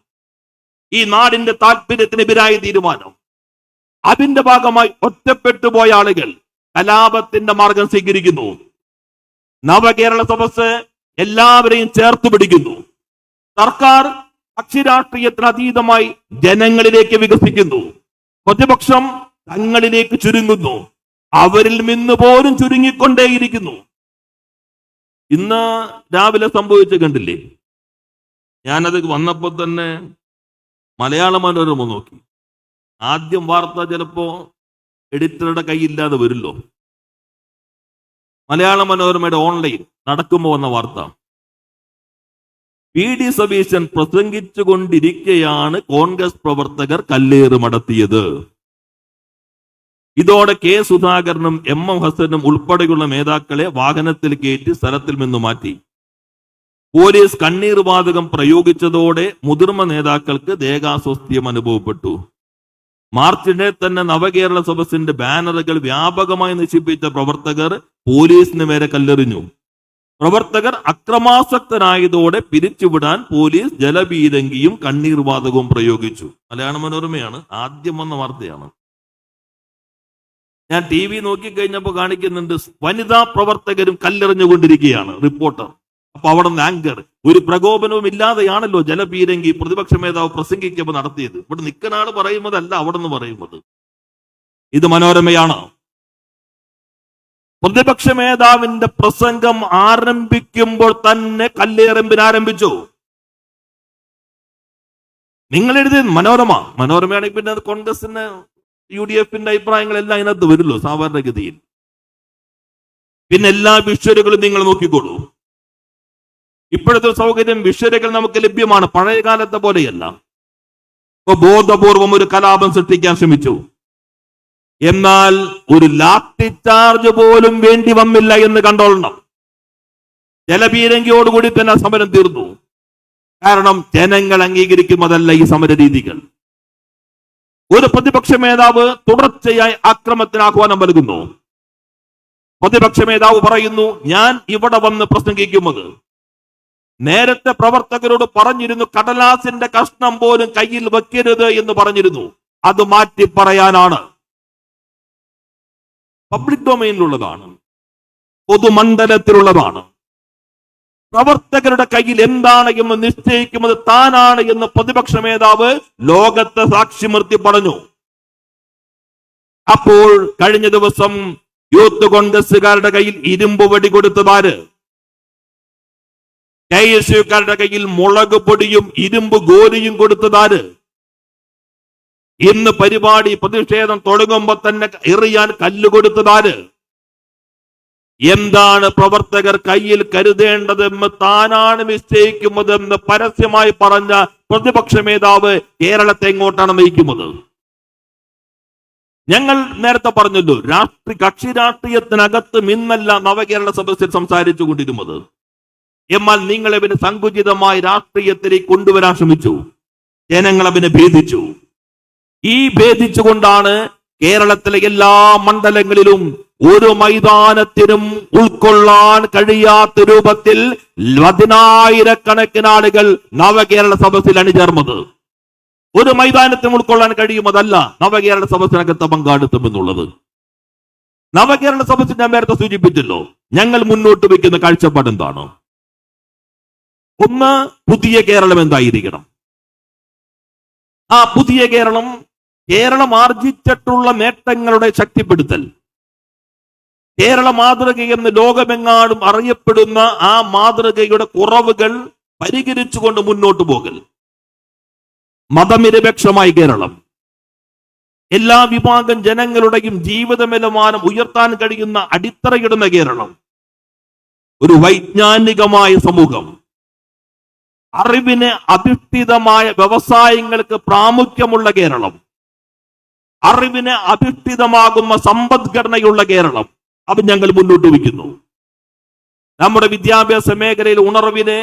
ഈ നാടിന്റെ താല്പര്യത്തിനെതിരായ തീരുമാനം, അതിന്റെ ഭാഗമായി ഒറ്റപ്പെട്ടു പോയ ആളുകൾ കലാപത്തിന്റെ മാർഗം സ്വീകരിക്കുന്നു. നവകേരള സദസ്സ് എല്ലാവരെയും ചേർത്ത് പിടിക്കുന്നു. സർക്കാർ കക്ഷിരാഷ്ട്രീയത്തിന് അതീതമായി ജനങ്ങളിലേക്ക് വികസിക്കുന്നു. പ്രതിപക്ഷം തങ്ങളിലേക്ക് ചുരുങ്ങുന്നു. അവരിൽ നിന്ന് പോലും ചുരുങ്ങിക്കൊണ്ടേയിരിക്കുന്നു. ഇന്ന് രാവിലെ സംഭവിച്ച കണ്ടില്ലേ? ഞാനത് വന്നപ്പോ തന്നെ മലയാള മനോരമ നോക്കി. ആദ്യം വാർത്ത ചിലപ്പോ എഡിറ്ററുടെ കൈയില്ലാതെ വരില്ലോ. മലയാള മനോരമയുടെ ഓൺലൈൻ നടക്കുമ്പോ വന്ന വാർത്ത, PD സതീശൻ പ്രസംഗിച്ചുകൊണ്ടിരിക്കെയാണ് കോൺഗ്രസ് പ്രവർത്തകർ കല്ലേറ് നടത്തിയത്. ഇതോടെ K സുധാകരനും MM ഹസനും ഉൾപ്പെടെയുള്ള നേതാക്കളെ വാഹനത്തിൽ കയറ്റി സ്ഥലത്തിൽ നിന്ന് മാറ്റി. പോലീസ് കണ്ണീർ വാതകം പ്രയോഗിച്ചതോടെ മുതിർന്ന നേതാക്കൾക്ക് ദേഹാസ്വസ്ഥ്യം അനുഭവപ്പെട്ടു. മാർച്ചിനെ തന്നെ നവകേരള സദസ്സിന്റെ ബാനറുകൾ വ്യാപകമായി നശിപ്പിച്ച പ്രവർത്തകർ പോലീസിന് നേരെ കല്ലെറിഞ്ഞു. പ്രവർത്തകർ അക്രമാസക്തരായതോടെ പിരിച്ചുവിടാൻ പോലീസ് ജലപീരങ്കിയും കണ്ണീർ വാതകവും പ്രയോഗിച്ചു. മലയാള മനോരമയാണ്, ആദ്യം വന്ന വാർത്തയാണ്. ഞാൻ TV നോക്കിക്കഴിഞ്ഞപ്പോൾ കാണിക്കുന്നുണ്ട്, വനിതാ പ്രവർത്തകരും കല്ലെറിഞ്ഞുകൊണ്ടിരിക്കുകയാണ്. റിപ്പോർട്ടർ. അപ്പൊ അവിടെ നിന്ന് ആങ്കർ, ഒരു പ്രകോപനവും ഇല്ലാതെയാണല്ലോ ജലപീരങ്കി പ്രതിപക്ഷ നേതാവ് പ്രസംഗിക്കുമ്പോൾ നടത്തിയത്. ഇവിടെ നിൽക്കുന്ന ആള് പറയുന്നതല്ല, അവിടെ നിന്ന് പറയുന്നത്. ഇത് മനോരമയാണ്. പ്രതിപക്ഷ നേതാവിന്റെ പ്രസംഗം ആരംഭിക്കുമ്പോൾ തന്നെ കല്ലേറമ്പിന് ആരംഭിച്ചു. നിങ്ങൾ എഴുതി മനോരമയാണെങ്കിൽ പിന്നെ കോൺഗ്രസിന് UDFന്റെ അഭിപ്രായങ്ങളെല്ലാം അതിനകത്ത് വരുമല്ലോ സാധാരണഗതിയിൽ. പിന്നെ എല്ലാ വിഷ്വലുകളും നിങ്ങൾ നോക്കിക്കോളൂ. ഇപ്പോഴത്തെ സൗകര്യം വിഷ്വലുകൾ നമുക്ക് ലഭ്യമാണ്, പഴയ കാലത്തെ പോലെയല്ല. ഇപ്പൊ ബോധപൂർവം ഒരു കലാപം സൃഷ്ടിക്കാൻ ശ്രമിച്ചു. എന്നാൽ ഒരു ലാത്തി ചാർജ് പോലും വേണ്ടി വന്നില്ല എന്ന് കണ്ടോളണം. ജലപീരങ്കിയോടുകൂടി തന്നെ സമരം തീർന്നു. കാരണം ജനങ്ങൾ അംഗീകരിക്കുന്നതല്ല ഈ സമര രീതികൾ. ഒരു പ്രതിപക്ഷ നേതാവ് തുടർച്ചയായി ആക്രമണത്തിന് ആഹ്വാനം നൽകുന്നു. പ്രതിപക്ഷ നേതാവ് പറയുന്നു, ഞാൻ ഇവിടെ വന്ന് പ്രസംഗിക്കുന്നത്, നേരത്തെ പ്രവർത്തകരോട് പറഞ്ഞിരുന്നു കടലാസിന്റെ കഷ്ണം പോലും കയ്യിൽ വെക്കരുത് എന്ന് പറഞ്ഞിരുന്നു, അത് മാറ്റി പറയാനാണ്. പബ്ലിക് ഡൊമൈനിലുള്ളതാണ്, പൊതുമണ്ഡലത്തിലുള്ളതാണ്. പ്രവർത്തകരുടെ കയ്യിൽ എന്താണ് എന്ന് നിശ്ചയിക്കുന്നത് താനാണ് എന്ന് പ്രതിപക്ഷ നേതാവ് ലോകത്തെ സാക്ഷി നിർത്തി പറഞ്ഞു. അപ്പോൾ കഴിഞ്ഞ ദിവസം യൂത്ത് കോൺഗ്രസുകാരുടെ കയ്യിൽ ഇരുമ്പ് വടി കൊടുത്തതാര്? KSUക്കാരുടെ കയ്യിൽ മുളക് പൊടിയും ഇരുമ്പ് ഗോലിയും കൊടുത്തതാര്? ഇന്ന് പരിപാടി പ്രതിഷേധം തുടങ്ങുമ്പോ തന്നെ എറിയാൻ കല്ല് കൊടുത്തതാര്? എന്താണ് പ്രവർത്തകർ കയ്യിൽ കരുതേണ്ടതെന്ന് താനാണ് നിശ്ചയിക്കുന്നതെന്ന് പരസ്യമായി പറഞ്ഞ പ്രതിപക്ഷ നേതാവ് കേരളത്തെ എങ്ങോട്ടാണ് നയിക്കുന്നത്? ഞങ്ങൾ നേരത്തെ പറഞ്ഞല്ലോ, കക്ഷി രാഷ്ട്രീയത്തിനകത്ത് ഇന്നല്ല നവകേരള സദസ്സിൽ സംസാരിച്ചു കൊണ്ടിരുന്നത്. എന്നാൽ നിങ്ങൾ അവന് സങ്കുചിതമായ രാഷ്ട്രീയത്തിലേക്ക് കൊണ്ടുവരാൻ ശ്രമിച്ചു. ജനങ്ങൾ അവനെ ഭേദിച്ചു. ഈ ഭേദിച്ചുകൊണ്ടാണ് കേരളത്തിലെ എല്ലാ മണ്ഡലങ്ങളിലും ഒരു മൈതാനത്തിനും ഉൾക്കൊള്ളാൻ കഴിയാത്ത രൂപത്തിൽ 10,000-കണക്കിന് ആളുകൾ നവകേരള സദസ്സിൽ അണിചേർന്നത്. ഒരു മൈതാനത്തിനും ഉൾക്കൊള്ളാൻ കഴിയുന്നതല്ല നവകേരള സദസ്സിനകത്ത് പങ്കാളിത്തം എന്നുള്ളത്. നവകേരള സദസ്സിൽ ഞാൻ നേരത്തെ സൂചിപ്പിച്ചല്ലോ, ഞങ്ങൾ മുന്നോട്ട് വയ്ക്കുന്ന കാഴ്ചപ്പാട് എന്താണ്? ഒന്ന്, പുതിയ കേരളം എന്തായിരിക്കണം? ആ പുതിയ കേരളം ആർജിച്ചിട്ടുള്ള നേട്ടങ്ങളുടെ ശക്തിപ്പെടുത്തൽ, കേരള മാതൃകയെന്ന് ലോകമെങ്ങാടും അറിയപ്പെടുന്ന ആ മാതൃകയുടെ കുറവുകൾ പരിഹരിച്ചുകൊണ്ട് മുന്നോട്ട് പോകൽ. മതനിരപേക്ഷമായ കേരളം, എല്ലാ വിഭാഗം ജനങ്ങളുടെയും ജീവിത നിലവാരം ഉയർത്താൻ കഴിയുന്ന അടിത്തറയിടുന്ന കേരളം, ഒരു വൈജ്ഞാനികമായ സമൂഹം, അറിവിന് അധിഷ്ഠിതമായ വ്യവസായങ്ങൾക്ക് പ്രാമുഖ്യമുള്ള കേരളം, അറിവിന് അധിഷ്ഠിതമാകുന്ന സമ്പദ്ഘടനയുള്ള കേരളം, അത് ഞങ്ങൾ മുന്നോട്ട് വയ്ക്കുന്നു. നമ്മുടെ വിദ്യാഭ്യാസ മേഖലയിൽ ഉണർവിനെ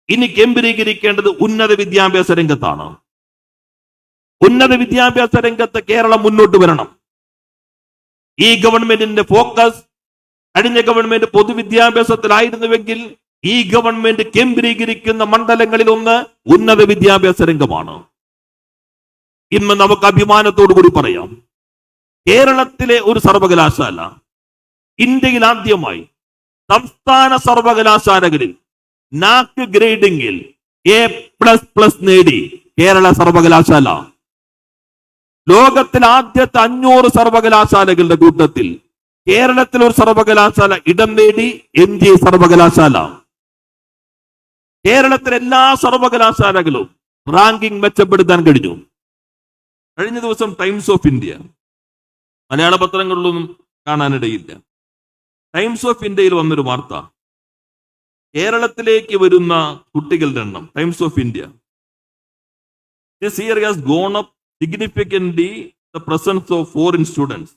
ഇനി കേന്ദ്രീകരിക്കേണ്ടത് ഉന്നത വിദ്യാഭ്യാസ രംഗത്താണ്. ഉന്നത വിദ്യാഭ്യാസ രംഗത്ത് കേരളം മുന്നോട്ട് വരണം. ഈ ഗവൺമെന്റിന്റെ ഫോക്കസ് കഴിഞ്ഞ ഗവൺമെന്റ് പൊതുവിദ്യാഭ്യാസത്തിലായിരുന്നുവെങ്കിൽ ഈ ഗവൺമെന്റ് കേന്ദ്രീകരിക്കുന്ന മണ്ഡലങ്ങളിൽ ഒന്ന് ഉന്നത വിദ്യാഭ്യാസ രംഗമാണ്. ഇന്ന് നമുക്ക് അഭിമാനത്തോടു കൂടി പറയാം, കേരളത്തിലെ ഒരു സർവകലാശാല ഇന്ത്യയിൽ ആദ്യമായി സംസ്ഥാന സർവകലാശാലകളിൽ നാക് ഗ്രേഡിംഗിൽ A++ നേടി. കേരള സർവകലാശാല ലോകത്തിലെ ആദ്യത്തെ 500 സർവകലാശാലകളുടെ കൂട്ടത്തിൽ കേരളത്തിൽ ഒരു സർവകലാശാല ഇടം നേടി, MG സർവകലാശാല. കേരളത്തിലെ എല്ലാ സർവകലാശാലകളും റാങ്കിംഗ് മെച്ചപ്പെടുത്താൻ കഴിഞ്ഞു. കഴിഞ്ഞ ദിവസം times of India, Malayala പത്രങ്ങളിലൊന്നും കാണാനിടയില്ല, times of ഇന്ത്യയിൽ വന്നൊരു വാർത്ത, കേരളത്തിലേക്ക് വരുന്ന കുട്ടികളുടെ എണ്ണം. Times of India, this year has gone up significantly the presence of foreign students.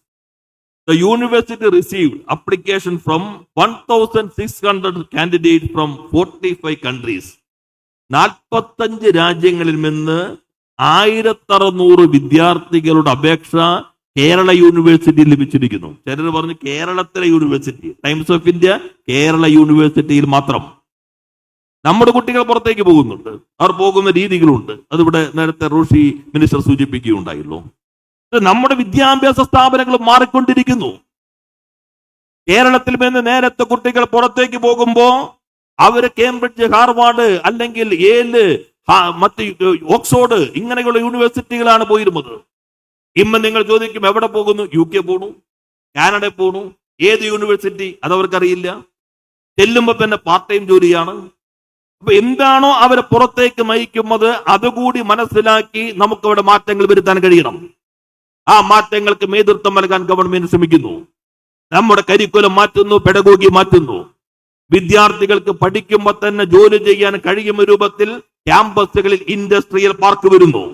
The university received application from 1,600 candidates from 45 countries. 45 രാജ്യങ്ങളിൽ നിന്ന് 1600 വിദ്യാർത്ഥികളുടെ അപേക്ഷ കേരള യൂണിവേഴ്സിറ്റിയിൽ ലഭിച്ചിരിക്കുന്നു. ചിലർ പറഞ്ഞു കേരളത്തിലെ university. Times of India Kerala യൂണിവേഴ്സിറ്റിയിൽ മാത്രം. നമ്മുടെ കുട്ടികൾ പുറത്തേക്ക് പോകുന്നുണ്ട്, അവർ പോകുന്ന രീതികളുണ്ട്. അതിവിടെ നേരത്തെ റോഷി മിനിസ്റ്റർ സൂചിപ്പിക്കുകയുണ്ടായല്ലോ. നമ്മുടെ വിദ്യാഭ്യാസ സ്ഥാപനങ്ങൾ മാറിക്കൊണ്ടിരിക്കുന്നു. കേരളത്തിൽ നിന്ന് നേരത്തെ കുട്ടികൾ പുറത്തേക്ക് പോകുമ്പോ അവര് കേംബ്രിഡ്ജ്, ഹാർവാർഡ്, അല്ലെങ്കിൽ യേല്, മറ്റ് ഓക്സ്ഫോർഡ് ഇങ്ങനെയുള്ള യൂണിവേഴ്സിറ്റികളാണ് പോയിരുന്നത്. ഇന്ന് നിങ്ങൾ ചോദിക്കും എവിടെ പോകുന്നു? UK പോണു, കാനഡ പോണു, ഏത് യൂണിവേഴ്സിറ്റി അതവർക്കറിയില്ല. ചെല്ലുമ്പോ തന്നെ പാർട്ട് ടൈം ജോലിയാണ്. അപ്പൊ എന്താണോ അവരെ പുറത്തേക്ക് നയിക്കുന്നത് അതുകൂടി മനസ്സിലാക്കി നമുക്ക് അവിടെ മാറ്റങ്ങൾ വരുത്താൻ കഴിയണം. ആ മാറ്റങ്ങൾക്ക് നേതൃത്വം നൽകാൻ ഗവൺമെന്റ് ശ്രമിക്കുന്നു. നമ്മുടെ കരിക്കുലം മാറ്റുന്നു, പെഡഗോഗി മാറ്റുന്നു. വിദ്യാർത്ഥികൾക്ക് പഠിക്കുമ്പോൾ തന്നെ ജോലി ചെയ്യാൻ കഴിയുന്ന രൂപത്തിൽ ക്യാമ്പസുകളിൽ ഇൻഡസ്ട്രിയൽ പാർക്ക് വരുന്നു.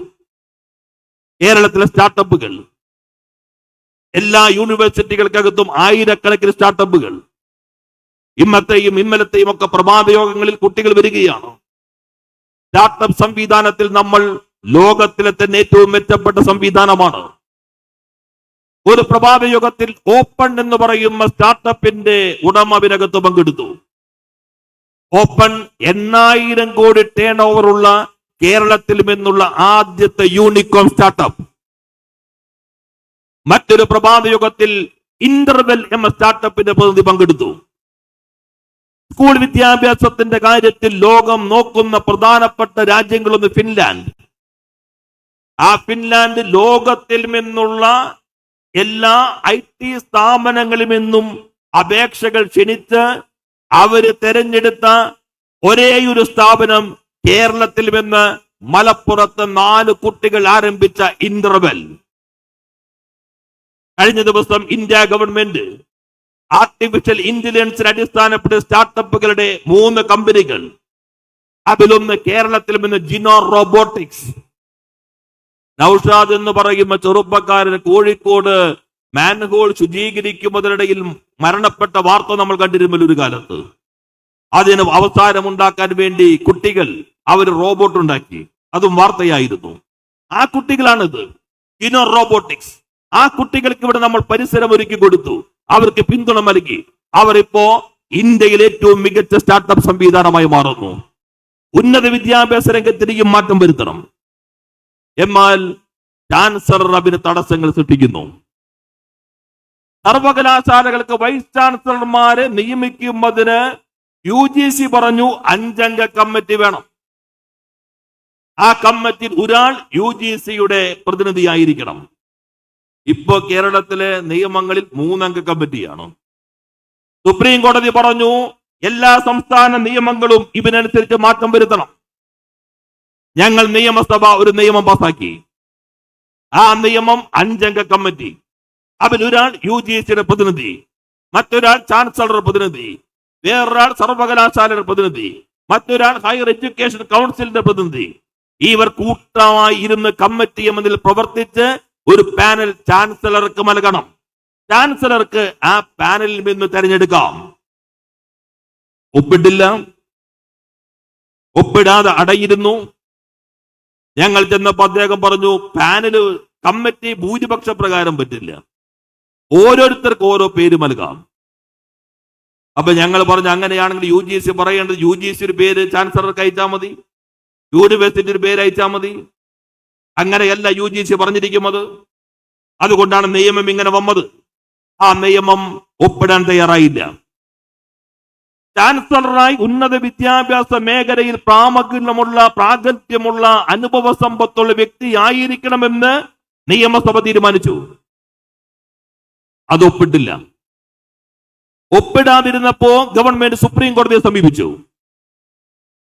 കേരളത്തിലെ സ്റ്റാർട്ടപ്പുകൾ, എല്ലാ യൂണിവേഴ്സിറ്റികൾക്കകത്തും ആയിരക്കണക്കിന് സ്റ്റാർട്ടപ്പുകൾ. ഇന്നത്തെയും ഇന്നലത്തെയും ഒക്കെ പ്രഭാതയോഗങ്ങളിൽ കുട്ടികൾ വരികയാണ്. സ്റ്റാർട്ടപ്പ് സംവിധാനത്തിൽ നമ്മൾ ലോകത്തിലെ തന്നെ ഏറ്റവും മെച്ചപ്പെട്ട സംവിധാനമാണ്. ഒരു പ്രഭാതയോഗത്തിൽ ഓപ്പൺ എന്ന് പറയുന്ന സ്റ്റാർട്ടപ്പിന്റെ ഉടമ അതിനകത്ത് പങ്കെടുത്തു. ഓപ്പൺ 8,000 കോടി ടേൺ ഓവർ ഉള്ള കേരളത്തിൽ നിന്നുള്ള ആദ്യത്തെ യൂണിക്കോൺ സ്റ്റാർട്ടപ്പ്. മറ്റൊരു പ്രഭാതയോഗത്തിൽ ഇന്റർവെൽ എന്ന സ്റ്റാർട്ടപ്പിന്റെ പ്രതിനിധി പങ്കെടുത്തു. സ്കൂൾ വിദ്യാഭ്യാസത്തിന്റെ കാര്യത്തിൽ ലോകം നോക്കുന്ന പ്രധാനപ്പെട്ട രാജ്യങ്ങളൊന്ന് ഫിൻലാൻഡ്. ആ ഫിൻലാൻഡ് ലോകത്തിൽ നിന്നുള്ള എല്ലാ IT സ്ഥാപനങ്ങളിൽ നിന്നും അപേക്ഷകൾ ക്ഷണിച്ച് അവര് തെരഞ്ഞെടുത്ത ഒരേയൊരു സ്ഥാപനം കേരളത്തിൽ നിന്ന് മലപ്പുറത്ത് 4 കുട്ടികൾ ആരംഭിച്ച ഇന്റർവെൽ. കഴിഞ്ഞ ദിവസം ഇന്ത്യ ഗവൺമെന്റ് ആർട്ടിഫിഷ്യൽ ഇന്റലിജൻസിന് അടിസ്ഥാനപ്പെട്ട സ്റ്റാർട്ടപ്പുകളുടെ 3 കമ്പനികൾ, അതിലൊന്ന് കേരളത്തിൽ നിന്ന് ജിനോ റോബോട്ടിക്സ്. നൌഷാദ് എന്ന് പറയുന്ന ചെറുപ്പക്കാരൻ കോഴിക്കോട് മാൻഹോൾ ശുചീകരിക്കുന്നതിനിടയിൽ മരണപ്പെട്ട വാർത്ത നമ്മൾ കണ്ടിരുന്നല്ലോ ഒരു കാലത്ത്. അതിന് അവസാനമുണ്ടാക്കാൻ വേണ്ടി കുട്ടികൾ അവർ റോബോട്ട് ഉണ്ടാക്കി, അതും വാർത്തയായിരുന്നു. ആ കുട്ടികളാണിത്, ജിനോ റോബോട്ടിക്സ്. ആ കുട്ടികൾക്ക് ഇവിടെ നമ്മൾ പരിസരം ഒരുക്കി കൊടുത്തു, അവർക്ക് പിന്തുണ നൽകി. അവരിപ്പോ ഇന്ത്യയിലെ ഏറ്റവും മികച്ച സ്റ്റാർട്ടപ്പ് സംവിധാനമായി മാറുന്നു. ഉന്നത വിദ്യാഭ്യാസ രംഗത്തിലേക്കും മാറ്റം വരുത്തണം. എന്നാൽ ചാൻസലർ അതിന് തടസ്സങ്ങൾ സൃഷ്ടിക്കുന്നു. സർവകലാശാലകൾക്ക് വൈസ് ചാൻസലർമാരെ നിയമിക്കുന്നതിന് UGC പറഞ്ഞു 5 അംഗ കമ്മിറ്റി വേണം. ആ കമ്മിറ്റിയിൽ ഒരാൾ UGCയുടെ പ്രതിനിധിയായിരിക്കണം. ഇപ്പോ കേരളത്തിലെ നിയമങ്ങളിൽ 3 അംഗ കമ്മിറ്റിയാണ്. സുപ്രീം കോടതി പറഞ്ഞു എല്ലാ സംസ്ഥാന നിയമങ്ങളും ഇതിനനുസരിച്ച് മാറ്റം വരുത്തണം. ഞങ്ങൾ നിയമസഭ ഒരു നിയമം പാസാക്കി. ആ നിയമം 5 അംഗ കമ്മിറ്റി. അതിലൊരാൾ UGCയുടെ പ്രതിനിധി, മറ്റൊരാൾ ചാൻസലർ പ്രതിനിധി, വേറൊരാൾ സർവകലാശാലയുടെ പ്രതിനിധി, മറ്റൊരാൾ ഹയർ എഡ്യൂക്കേഷൻ കൗൺസിലിന്റെ പ്രതിനിധി. ഇവർ കൂട്ടമായി ഇരുന്ന് കമ്മിറ്റി എന്നതിൽ പ്രവർത്തിച്ച് ഒരു പാനൽ ചാൻസലർക്ക് നൽകണം. ചാൻസലർക്ക് ആ പാനലിൽ നിന്ന് തെരഞ്ഞെടുക്കാം. ഒപ്പിട്ടില്ല, ഒപ്പിടാതെ അടയിരുന്നു. ഞങ്ങൾ ചെന്നപ്പോൾ അദ്ദേഹം പറഞ്ഞു പാനല് കമ്മിറ്റി ഭൂരിപക്ഷ പ്രകാരം പറ്റില്ല, ഓരോരുത്തർക്ക് ഓരോ പേര് നൽകാം. അപ്പൊ ഞങ്ങൾ പറഞ്ഞു അങ്ങനെയാണെങ്കിൽ UGC പറയേണ്ടത് UGC ഒരു പേര് ചാൻസലർക്ക് അയച്ചാൽ മതി, യൂണിവേഴ്സിറ്റി ഒരു പേര് അയച്ചാൽ മതി. അങ്ങനെയല്ല UGC പറഞ്ഞിരിക്കുന്നത്. അതുകൊണ്ടാണ് നിയമം ഇങ്ങനെ വന്നത്. ആ നിയമം ഒപ്പിടാൻ തയ്യാറായില്ല. ചാൻസലറായി ഉന്നത വിദ്യാഭ്യാസ മേഖലയിൽ പ്രാഗൽഭ്യമുള്ള അനുഭവ സമ്പത്തുള്ള വ്യക്തി ആയിരിക്കണമെന്ന് നിയമസഭ തീരുമാനിച്ചു. അത് ഒപ്പിട്ടില്ല. ഒപ്പിടാതിരുന്നപ്പോ ഗവൺമെന്റ് സുപ്രീം കോടതിയെ സമീപിച്ചു.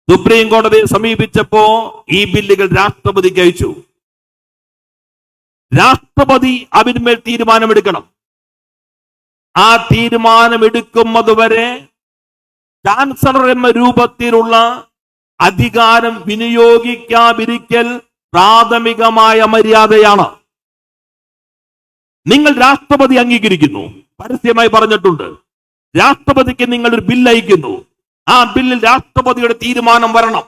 സുപ്രീം കോടതിയെ സമീപിച്ചപ്പോ ഈ ബില്ലുകൾ രാഷ്ട്രപതിക്ക് അയച്ചു. രാഷ്ട്രപതി അതിന്മേൽ തീരുമാനമെടുക്കണം. ആ തീരുമാനമെടുക്കുന്നതുവരെ ചാൻസലർ എന്ന രൂപത്തിലുള്ള അധികാരം വിനിയോഗിക്കാതിരിക്കൽ പ്രാഥമികമായ മര്യാദയാണ്. നിങ്ങൾ രാഷ്ട്രപതി അംഗീകരിക്കുന്നു, പരസ്യമായി പറഞ്ഞിട്ടുണ്ട്. രാഷ്ട്രപതിക്ക് നിങ്ങൾ ഒരു ബില്ല് അയക്കുന്നു. ആ ബില്ലിൽ രാഷ്ട്രപതിയുടെ തീരുമാനം വരണം.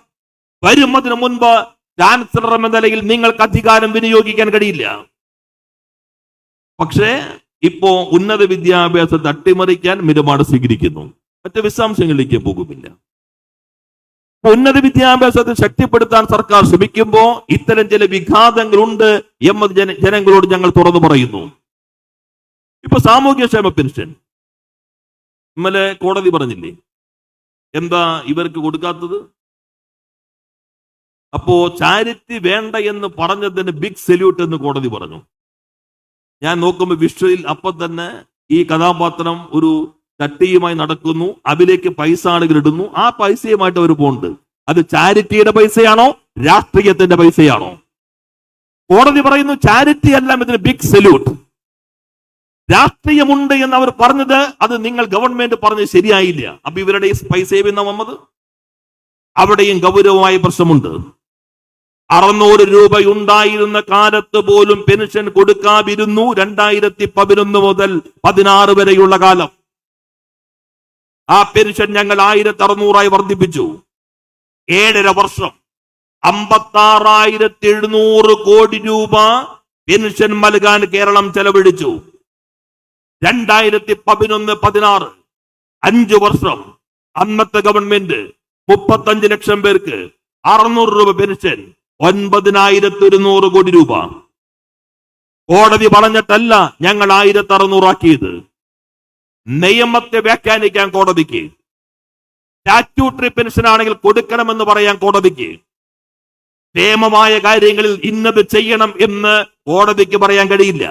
വരുന്നതിന് മുൻപ് ചാൻസലർ എന്ന നിലയിൽ നിങ്ങൾക്ക് അധികാരം വിനിയോഗിക്കാൻ കഴിയില്ല. പക്ഷേ ഇപ്പോ ഉന്നത വിദ്യാഭ്യാസത്തെ അട്ടിമറിക്കാൻ നിലപാട് സ്വീകരിക്കുന്നു. മറ്റ് വിശദാംശങ്ങളിലേക്ക് പോകുന്നില്ല. ഉന്നത വിദ്യാഭ്യാസത്തെ ശക്തിപ്പെടുത്താൻ സർക്കാർ ശ്രമിക്കുമ്പോൾ ഇത്തരം ചില വിഘാതങ്ങളുണ്ട് എന്നത് ജനങ്ങളോട് ഞങ്ങൾ തുറന്നു പറയുന്നു. ഇപ്പൊ സാമൂഹ്യക്ഷേമ പെൻഷൻ ഇന്നലെ കോടതി പറഞ്ഞില്ലേ, എന്താ ഇവർക്ക് കൊടുക്കാത്തത്? അപ്പോ ചാരിറ്റി വേണ്ട എന്ന് പറഞ്ഞതിന് ബിഗ് സല്യൂട്ട് എന്ന് കോടതി പറഞ്ഞു. ഞാൻ നോക്കുമ്പോൾ വിഷ്വലിൽ അപ്പൊ തന്നെ ഈ കഥാപാത്രം ഒരു തട്ടിയുമായി നടക്കുന്നു, അതിലേക്ക് പൈസ ആളുകൾ ഇടുന്നു, ആ പൈസയുമായിട്ട് അവർ പോകുന്നുണ്ട്. അത് ചാരിറ്റിയുടെ പൈസയാണോ രാഷ്ട്രീയത്തിന്റെ പൈസയാണോ? കോടതി പറയുന്നു ചാരിറ്റി അല്ല, ഇതിന് ബിഗ് സല്യൂട്ട്. രാഷ്ട്രീയമുണ്ട് എന്ന് അവർ പറഞ്ഞത് അത് നിങ്ങൾ ഗവൺമെന്റ് പറഞ്ഞത് ശരിയായില്ല. അപ്പൊ ഇവരുടെ പൈസ വന്നത് അവിടെയും ഗൗരവമായ പ്രശ്നമുണ്ട്. 600 രൂപ ഉണ്ടായിരുന്ന കാലത്ത് പോലും പെൻഷൻ കൊടുക്കാതിരുന്നു 2011 മുതൽ 16 വരെയുള്ള കാലം. ആ പെൻഷൻ ഞങ്ങൾ 1600 വർദ്ധിപ്പിച്ചു. 7.5 വർഷം 56,700 കോടി രൂപ പെൻഷൻ നൽകാൻ കേരളം ചെലവഴിച്ചു. 2011-16 5 വർഷം അന്നത്തെ ഗവൺമെന്റ് 35 ലക്ഷം പേർക്ക് 600 രൂപ പെൻഷൻ, 9,100 കോടി രൂപ. കോടതി പറഞ്ഞിട്ടല്ല ഞങ്ങൾ 1,600 ആക്കിയത്. നിയമത്തെ വ്യാഖ്യാനിക്കാൻ കോടതിക്ക്, സ്റ്റാറ്റ്യൂട്ടറി പെൻഷൻ ആണെങ്കിൽ കൊടുക്കണമെന്ന് പറയാൻ കോടതിക്ക്, നിയമമായ കാര്യങ്ങളിൽ ഇന്നത് ചെയ്യണം എന്ന് കോടതിക്ക് പറയാൻ കഴിയില്ല.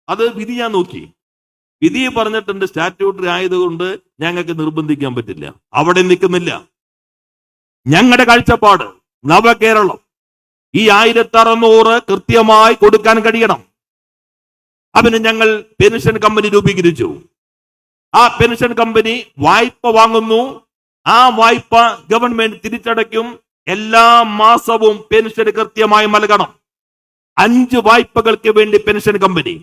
അത് വിധി ഞാൻ നോക്കി, വിധി പറഞ്ഞിട്ടുണ്ട് സ്റ്റാറ്റ്യൂട്ടറി ആയതുകൊണ്ട് ഞങ്ങൾക്ക് നിർബന്ധിക്കാൻ പറ്റില്ല. അവിടെ നിൽക്കുന്നില്ല. ഞങ്ങളുടെ കാഴ്ചപ്പാട് നവകേരളം ഈ 1,600 കൃത്യമായി കൊടുക്കാൻ കഴിയണം. അതിന് ഞങ്ങൾ പെൻഷൻ കമ്പനി രൂപീകരിച്ചു. ആ പെൻഷൻ കമ്പനി വായ്പ വാങ്ങുന്നു. ആ വായ്പ ഗവൺമെന്റ് തിരിച്ചടയ്ക്കും. എല്ലാ മാസവും പെൻഷൻ കൃത്യമായി നൽകണം. 5 വായ്പകൾക്ക് വേണ്ടി പെൻഷൻ കമ്പനി.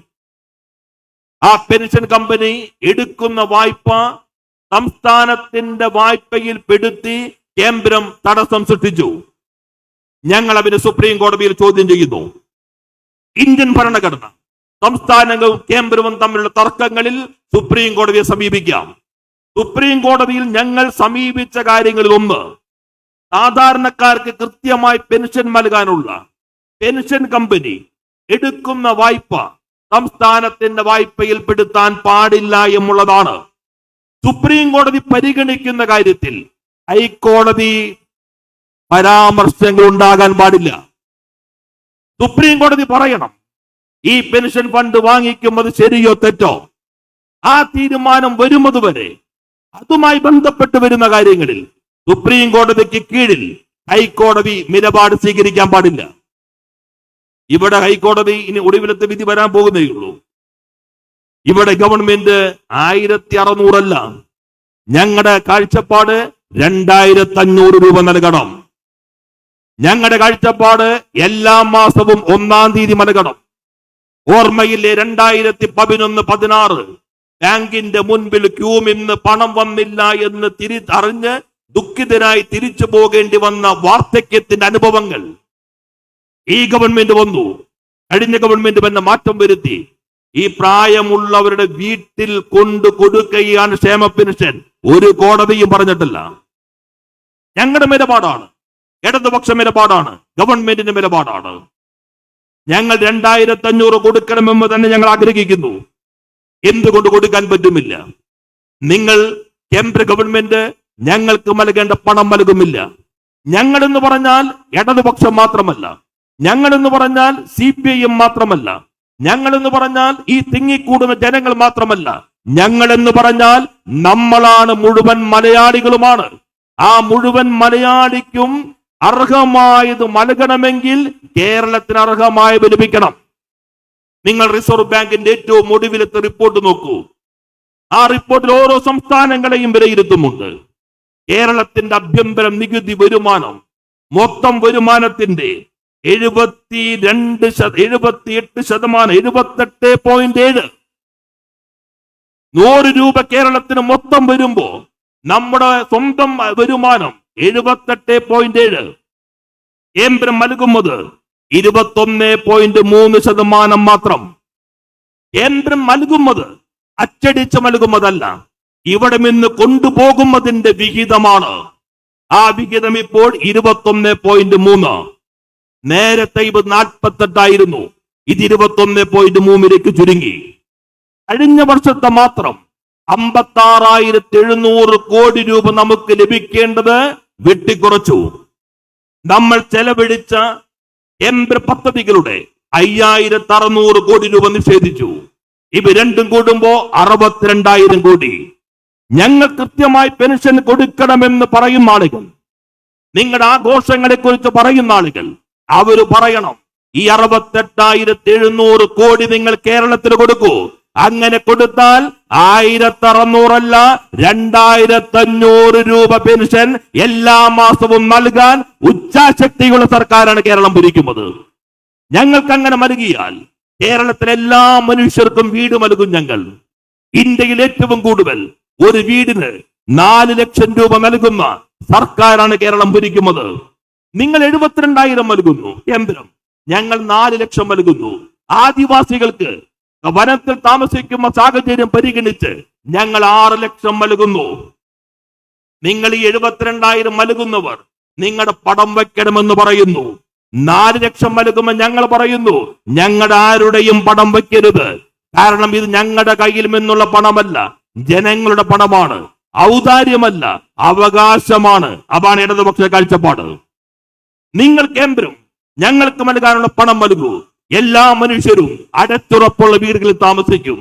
ആ പെൻഷൻ കമ്പനി എടുക്കുന്ന വായ്പ സംസ്ഥാനത്തിന്റെ വായ്പയിൽ പെടുത്തി കേന്ദ്രം തടസ്സം സൃഷ്ടിച്ചു. ഞങ്ങൾ അതിന് സുപ്രീം കോടതിയിൽ ചോദ്യം ചെയ്യുന്നു. ഇന്ത്യൻ ഭരണഘടന സംസ്ഥാനങ്ങളും കേന്ദ്രവും തമ്മിലുള്ള തർക്കങ്ങളിൽ സുപ്രീം കോടതിയെ സമീപിക്കാം. സുപ്രീം കോടതിയിൽ ഞങ്ങൾ സമീപിച്ച കാര്യങ്ങളിൽ ഒന്ന്, സാധാരണക്കാർക്ക് കൃത്യമായി പെൻഷൻ നൽകാനുള്ള പെൻഷൻ കമ്പനി എടുക്കുന്ന വായ്പ സംസ്ഥാനത്തിന്റെ വായ്പയിൽ പെടുത്താൻ പാടില്ല എന്നുള്ളതാണ്. സുപ്രീം കോടതി പരിഗണിക്കുന്ന കാര്യത്തിൽ ഹൈക്കോടതി പരാമർശങ്ങൾ ഉണ്ടാകാൻ പാടില്ല. സുപ്രീം കോടതി പറയണം ഈ പെൻഷൻ ഫണ്ട് വാങ്ങിക്കുന്നത് ശരിയോ തെറ്റോ. ആ തീരുമാനം വരുന്നതുവരെ അതുമായി ബന്ധപ്പെട്ട് വരുന്ന കാര്യങ്ങളിൽ സുപ്രീം കോടതിക്ക് കീഴിൽ ഹൈക്കോടതി നിലപാട് സ്വീകരിക്കാൻ പാടില്ല. ഇവിടെ ഹൈക്കോടതി ഇനി ഒടുവിലത്തെ വിധി വരാൻ പോകുന്നേയുള്ളൂ. ഇവിടെ ഗവൺമെന്റ് 1600 അല്ല, ഞങ്ങളുടെ കാഴ്ചപ്പാട് 2500 രൂപ നൽകണം. ഞങ്ങളുടെ കാഴ്ചപ്പാട് എല്ലാ മാസവും 1-ാം തീയതി നൽകണം. ഓർമ്മയില്ലേ 2011-16 ബാങ്കിന്റെ മുൻപിൽ ക്യൂ നിന്ന് പണം വന്നില്ല എന്ന് അറിഞ്ഞ് ദുഃഖിതരായി തിരിച്ചു പോകേണ്ടി വന്ന വാർദ്ധക്യത്തിന്റെ അനുഭവങ്ങൾ ഈ ഗവൺമെന്റ് വന്നു. കഴിഞ്ഞ ഗവൺമെന്റ് തന്നെ മാറ്റം വരുത്തി. ഈ പ്രായമുള്ളവരുടെ വീട്ടിൽ കൊണ്ടു കൊടുക്കുകയാണ് ക്ഷേമ പെൻഷൻ. ഒരു കോടതിയും പറഞ്ഞിട്ടില്ല. ഞങ്ങളുടെ നിലപാടാണ്, ഇടതുപക്ഷ നിലപാടാണ്, ഗവൺമെന്റിന്റെ നിലപാടാണ്. ഞങ്ങൾ 2500 കൊടുക്കണമെന്ന് തന്നെ ഞങ്ങൾ ആഗ്രഹിക്കുന്നു. എന്തുകൊണ്ട് കൊടുക്കാൻ പറ്റുമില്ല? നിങ്ങൾ കേന്ദ്ര ഗവൺമെന്റ് ഞങ്ങൾക്ക് നൽകേണ്ട പണം നൽകുമില്ല. ഞങ്ങളെന്ന് പറഞ്ഞാൽ ഇടതുപക്ഷം മാത്രമല്ല, ഞങ്ങളെന്ന് പറഞ്ഞാൽ CPIM മാത്രമല്ല, ഞങ്ങളെന്ന് പറഞ്ഞാൽ ഈ തിങ്ങിക്കൂടുന്ന ജനങ്ങൾ മാത്രമല്ല, ഞങ്ങളെന്ന് പറഞ്ഞാൽ നമ്മളാണ്, മുഴുവൻ മലയാളികളുമാണ്. ആ മുഴുവൻ മലയാളിക്കും അർഹമായത് നൽകണമെങ്കിൽ കേരളത്തിന് അർഹമായത് ലഭിക്കണം. നിങ്ങൾ റിസർവ് ബാങ്കിന്റെ ഏറ്റവും ഒടുവിലത്തെ റിപ്പോർട്ട് നോക്കൂ. ആ റിപ്പോർട്ടിൽ ഓരോ സംസ്ഥാനങ്ങളെയും വിലയിരുത്തുന്നുണ്ട്. കേരളത്തിന്റെ ആഭ്യന്തര നികുതി വരുമാനം മൊത്തം വരുമാനത്തിന്റെ 78%, 78.7. 100 രൂപ കേരളത്തിന് മൊത്തം വരുമ്പോ നമ്മുടെ സ്വന്തം വരുമാനം 78.7. കേന്ദ്രം നൽകുന്നത് 21.3% മാത്രം. കേന്ദ്രം നൽകുന്നത് അച്ചടിച്ച് നൽകുന്നതല്ല, ഇവിടെ നിന്ന് കൊണ്ടുപോകുന്നതിന്റെ വിഹിതമാണ്. ആ വിഹിതം ഇപ്പോൾ 21.3. നേരത്തെ ഇത് 48 ആയിരുന്നു. ഇത് 21.3 ചുരുങ്ങി. കഴിഞ്ഞ വർഷത്തെ മാത്രം 56,700 കോടി രൂപ നമുക്ക് ലഭിക്കേണ്ടത് വെട്ടിക്കുറച്ചു. നമ്മൾ ചെലവഴിച്ച കേന്ദ്ര പദ്ധതികളുടെ 5,600 കോടി രൂപ നിഷേധിച്ചു. ഇവ രണ്ടും കൂടുമ്പോ 62,000 കോടി. ഞങ്ങൾ കൃത്യമായി പെൻഷൻ കൊടുക്കണമെന്ന് പറയുന്ന ആളുകൾ, നിങ്ങളുടെ ആഘോഷങ്ങളെ കുറിച്ച് പറയുന്ന ആളുകൾ, അവര് പറയണം ഈ 68,700 കോടി നിങ്ങൾ കേരളത്തിന് കൊടുക്കൂ. അങ്ങനെ കൊടുത്താൽ 1,600 അല്ല 2,500 രൂപ പെൻഷൻ എല്ലാ മാസവും നൽകാൻ ഉച്ചാശക്തിയുള്ള സർക്കാരാണ് കേരളം ഭരിക്കുന്നത്. ഞങ്ങൾക്ക് അങ്ങനെ നൽകിയാൽ കേരളത്തിലെ എല്ലാ മനുഷ്യർക്കും വീട് നൽകും. ഞങ്ങൾ ഇന്ത്യയിൽ ഏറ്റവും കൂടുതൽ ഒരു വീടിന് 4 ലക്ഷം രൂപ നൽകുന്ന സർക്കാരാണ് കേരളം ഭരിക്കുന്നത്. നിങ്ങൾ 72,000 നൽകുന്നു കേന്ദ്രം, ഞങ്ങൾ 4 ലക്ഷം നൽകുന്നു. ആദിവാസികൾക്ക് വനത്തിൽ താമസിക്കുന്ന സാഹചര്യം പരിഗണിച്ച് ഞങ്ങൾ 6 ലക്ഷം നൽകുന്നു. നിങ്ങൾ ഈ 72,000 നൽകുന്നവർ നിങ്ങളുടെ പടം വെക്കണമെന്ന് പറയുന്നു. 4 ലക്ഷം നൽകുമ്പോൾ ഞങ്ങൾ പറയുന്നു ഞങ്ങളുടെ ആരുടെയും പടം വെക്കരുത്. കാരണം ഇത് ഞങ്ങളുടെ കയ്യിൽ നിന്നുള്ള പണമല്ല, ജനങ്ങളുടെ പണമാണ്, ഔദാര്യമല്ല, അവകാശമാണ്. അതാണ് ഇടതുപക്ഷ കാഴ്ചപ്പാട്. നിങ്ങൾ കേന്ദ്രം ഞങ്ങൾക്ക് നൽകാനുള്ള പണം നൽകൂ. എല്ലാ മനുഷ്യരും അടച്ചുറപ്പുള്ള വീടുകളിൽ താമസിക്കും.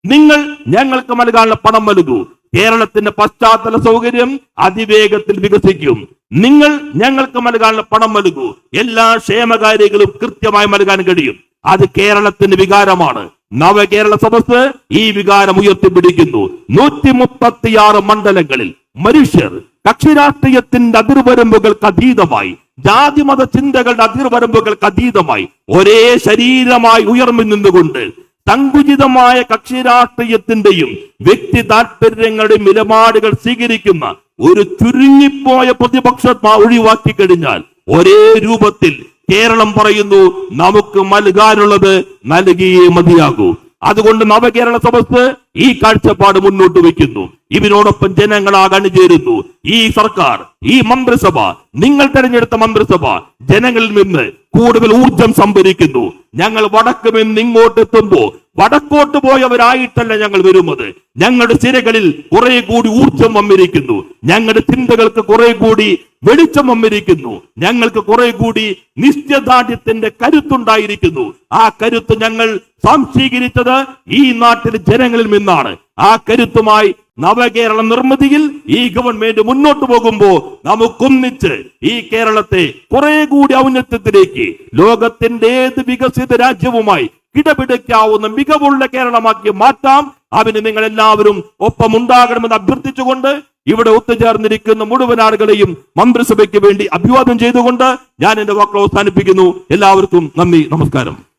നിങ്ങൾ ഞങ്ങൾക്ക് നൽകാനുള്ള പണം നൽകൂ. കേരളത്തിന്റെ പശ്ചാത്തല സൗകര്യം അതിവേഗത്തിൽ വികസിക്കും. നിങ്ങൾ ഞങ്ങൾക്ക് നൽകാനുള്ള പണം നൽകൂ. എല്ലാ ക്ഷേമകാര്യങ്ങളും കൃത്യമായി നൽകാൻ കഴിയും. അത് കേരളത്തിന്റെ വികാരമാണ്. നവകേരള സദസ്സ് ഈ വികാരം ഉയർത്തിപ്പിടിക്കുന്നു. 136 മണ്ഡലങ്ങളിൽ മനുഷ്യർ കക്ഷി രാഷ്ട്രീയത്തിന്റെ അതിർവരമ്പുകൾക്ക് അതീതമായി, ജാതിമത ചിന്തകളുടെ അതിർവരമ്പുകൾക്ക് അതീതമായി ഒരേ ശരീരമായി ഉയർന്നു നിന്നുകൊണ്ട് സങ്കുചിതമായ കക്ഷി രാഷ്ട്രീയത്തിന്റെയും വ്യക്തി താല്പര്യങ്ങളുടെയും നിലപാടുകൾ സ്വീകരിക്കുന്ന ഒരു ചുരുങ്ങിപ്പോയ പ്രതിപക്ഷത്തെ ഒഴിവാക്കി കഴിഞ്ഞാൽ ഒരേ രൂപത്തിൽ കേരളം പറയുന്നു നമുക്ക് നൽകാനുള്ളത് നൽകിയേ മതിയാകൂ. അതുകൊണ്ട് നവകേരള സദസ്സ് ഈ കാഴ്ചപ്പാട് മുന്നോട്ട് വയ്ക്കുന്നു. ഇതിനോടൊപ്പം ജനങ്ങളാകെ അണിചേരുന്നു. ഈ സർക്കാർ, ഈ മന്ത്രിസഭ, നിങ്ങൾ തെരഞ്ഞെടുത്ത മന്ത്രിസഭ ജനങ്ങളിൽ നിന്ന് കൂടുതൽ ഊർജം സംഭരിക്കുന്നു. ഞങ്ങൾ വടക്ക് നിന്ന് ഇങ്ങോട്ട് എത്തുമ്പോ വടക്കോട്ട് പോയവരായിട്ടല്ല ഞങ്ങൾ വരുന്നത്. ഞങ്ങളുടെ സിരകളിൽ കുറെ കൂടി ഊർജം വന്നിരിക്കുന്നു. ഞങ്ങളുടെ ചിന്തകൾക്ക് കുറെ കൂടി വെളിച്ചം വന്നിരിക്കുന്നു. ഞങ്ങൾക്ക് കുറെ കൂടി നിശ്ചയദാർഢ്യത്തിന്റെ കരുത്തുണ്ടായിരിക്കുന്നു. ആ കരുത്ത് ഞങ്ങൾ സ്വാംശീകരിച്ചത് ഈ നാട്ടിലെ ജനങ്ങളിൽ നിന്നാണ്. ആ കരുത്തുമായി നവകേരള നിർമ്മിതിയിൽ ഈ ഗവൺമെന്റ് മുന്നോട്ട് പോകുമ്പോൾ നമുക്കൊന്നിച്ച് ഈ കേരളത്തെ കുറെ കൂടി ഔന്നത്യത്തിലേക്ക് ലോകത്തിന്റെ ഏത് വികസിത രാജ്യവുമായി കിടപിടിക്കാവുന്ന മികവുള്ള കേരളമാക്കി മാറ്റാം. അതിന് നിങ്ങൾ എല്ലാവരും ഒപ്പമുണ്ടാകണമെന്ന് അഭ്യർത്ഥിച്ചുകൊണ്ട് ഇവിടെ ഒത്തുചേർന്നിരിക്കുന്ന മുഴുവൻ ആളുകളെയും മന്ത്രിസഭയ്ക്ക് വേണ്ടി അഭിവാദം ചെയ്തുകൊണ്ട് ഞാൻ എന്റെ വാക്കുകൾ അവസാനിപ്പിക്കുന്നു. എല്ലാവർക്കും നന്ദി, നമസ്കാരം.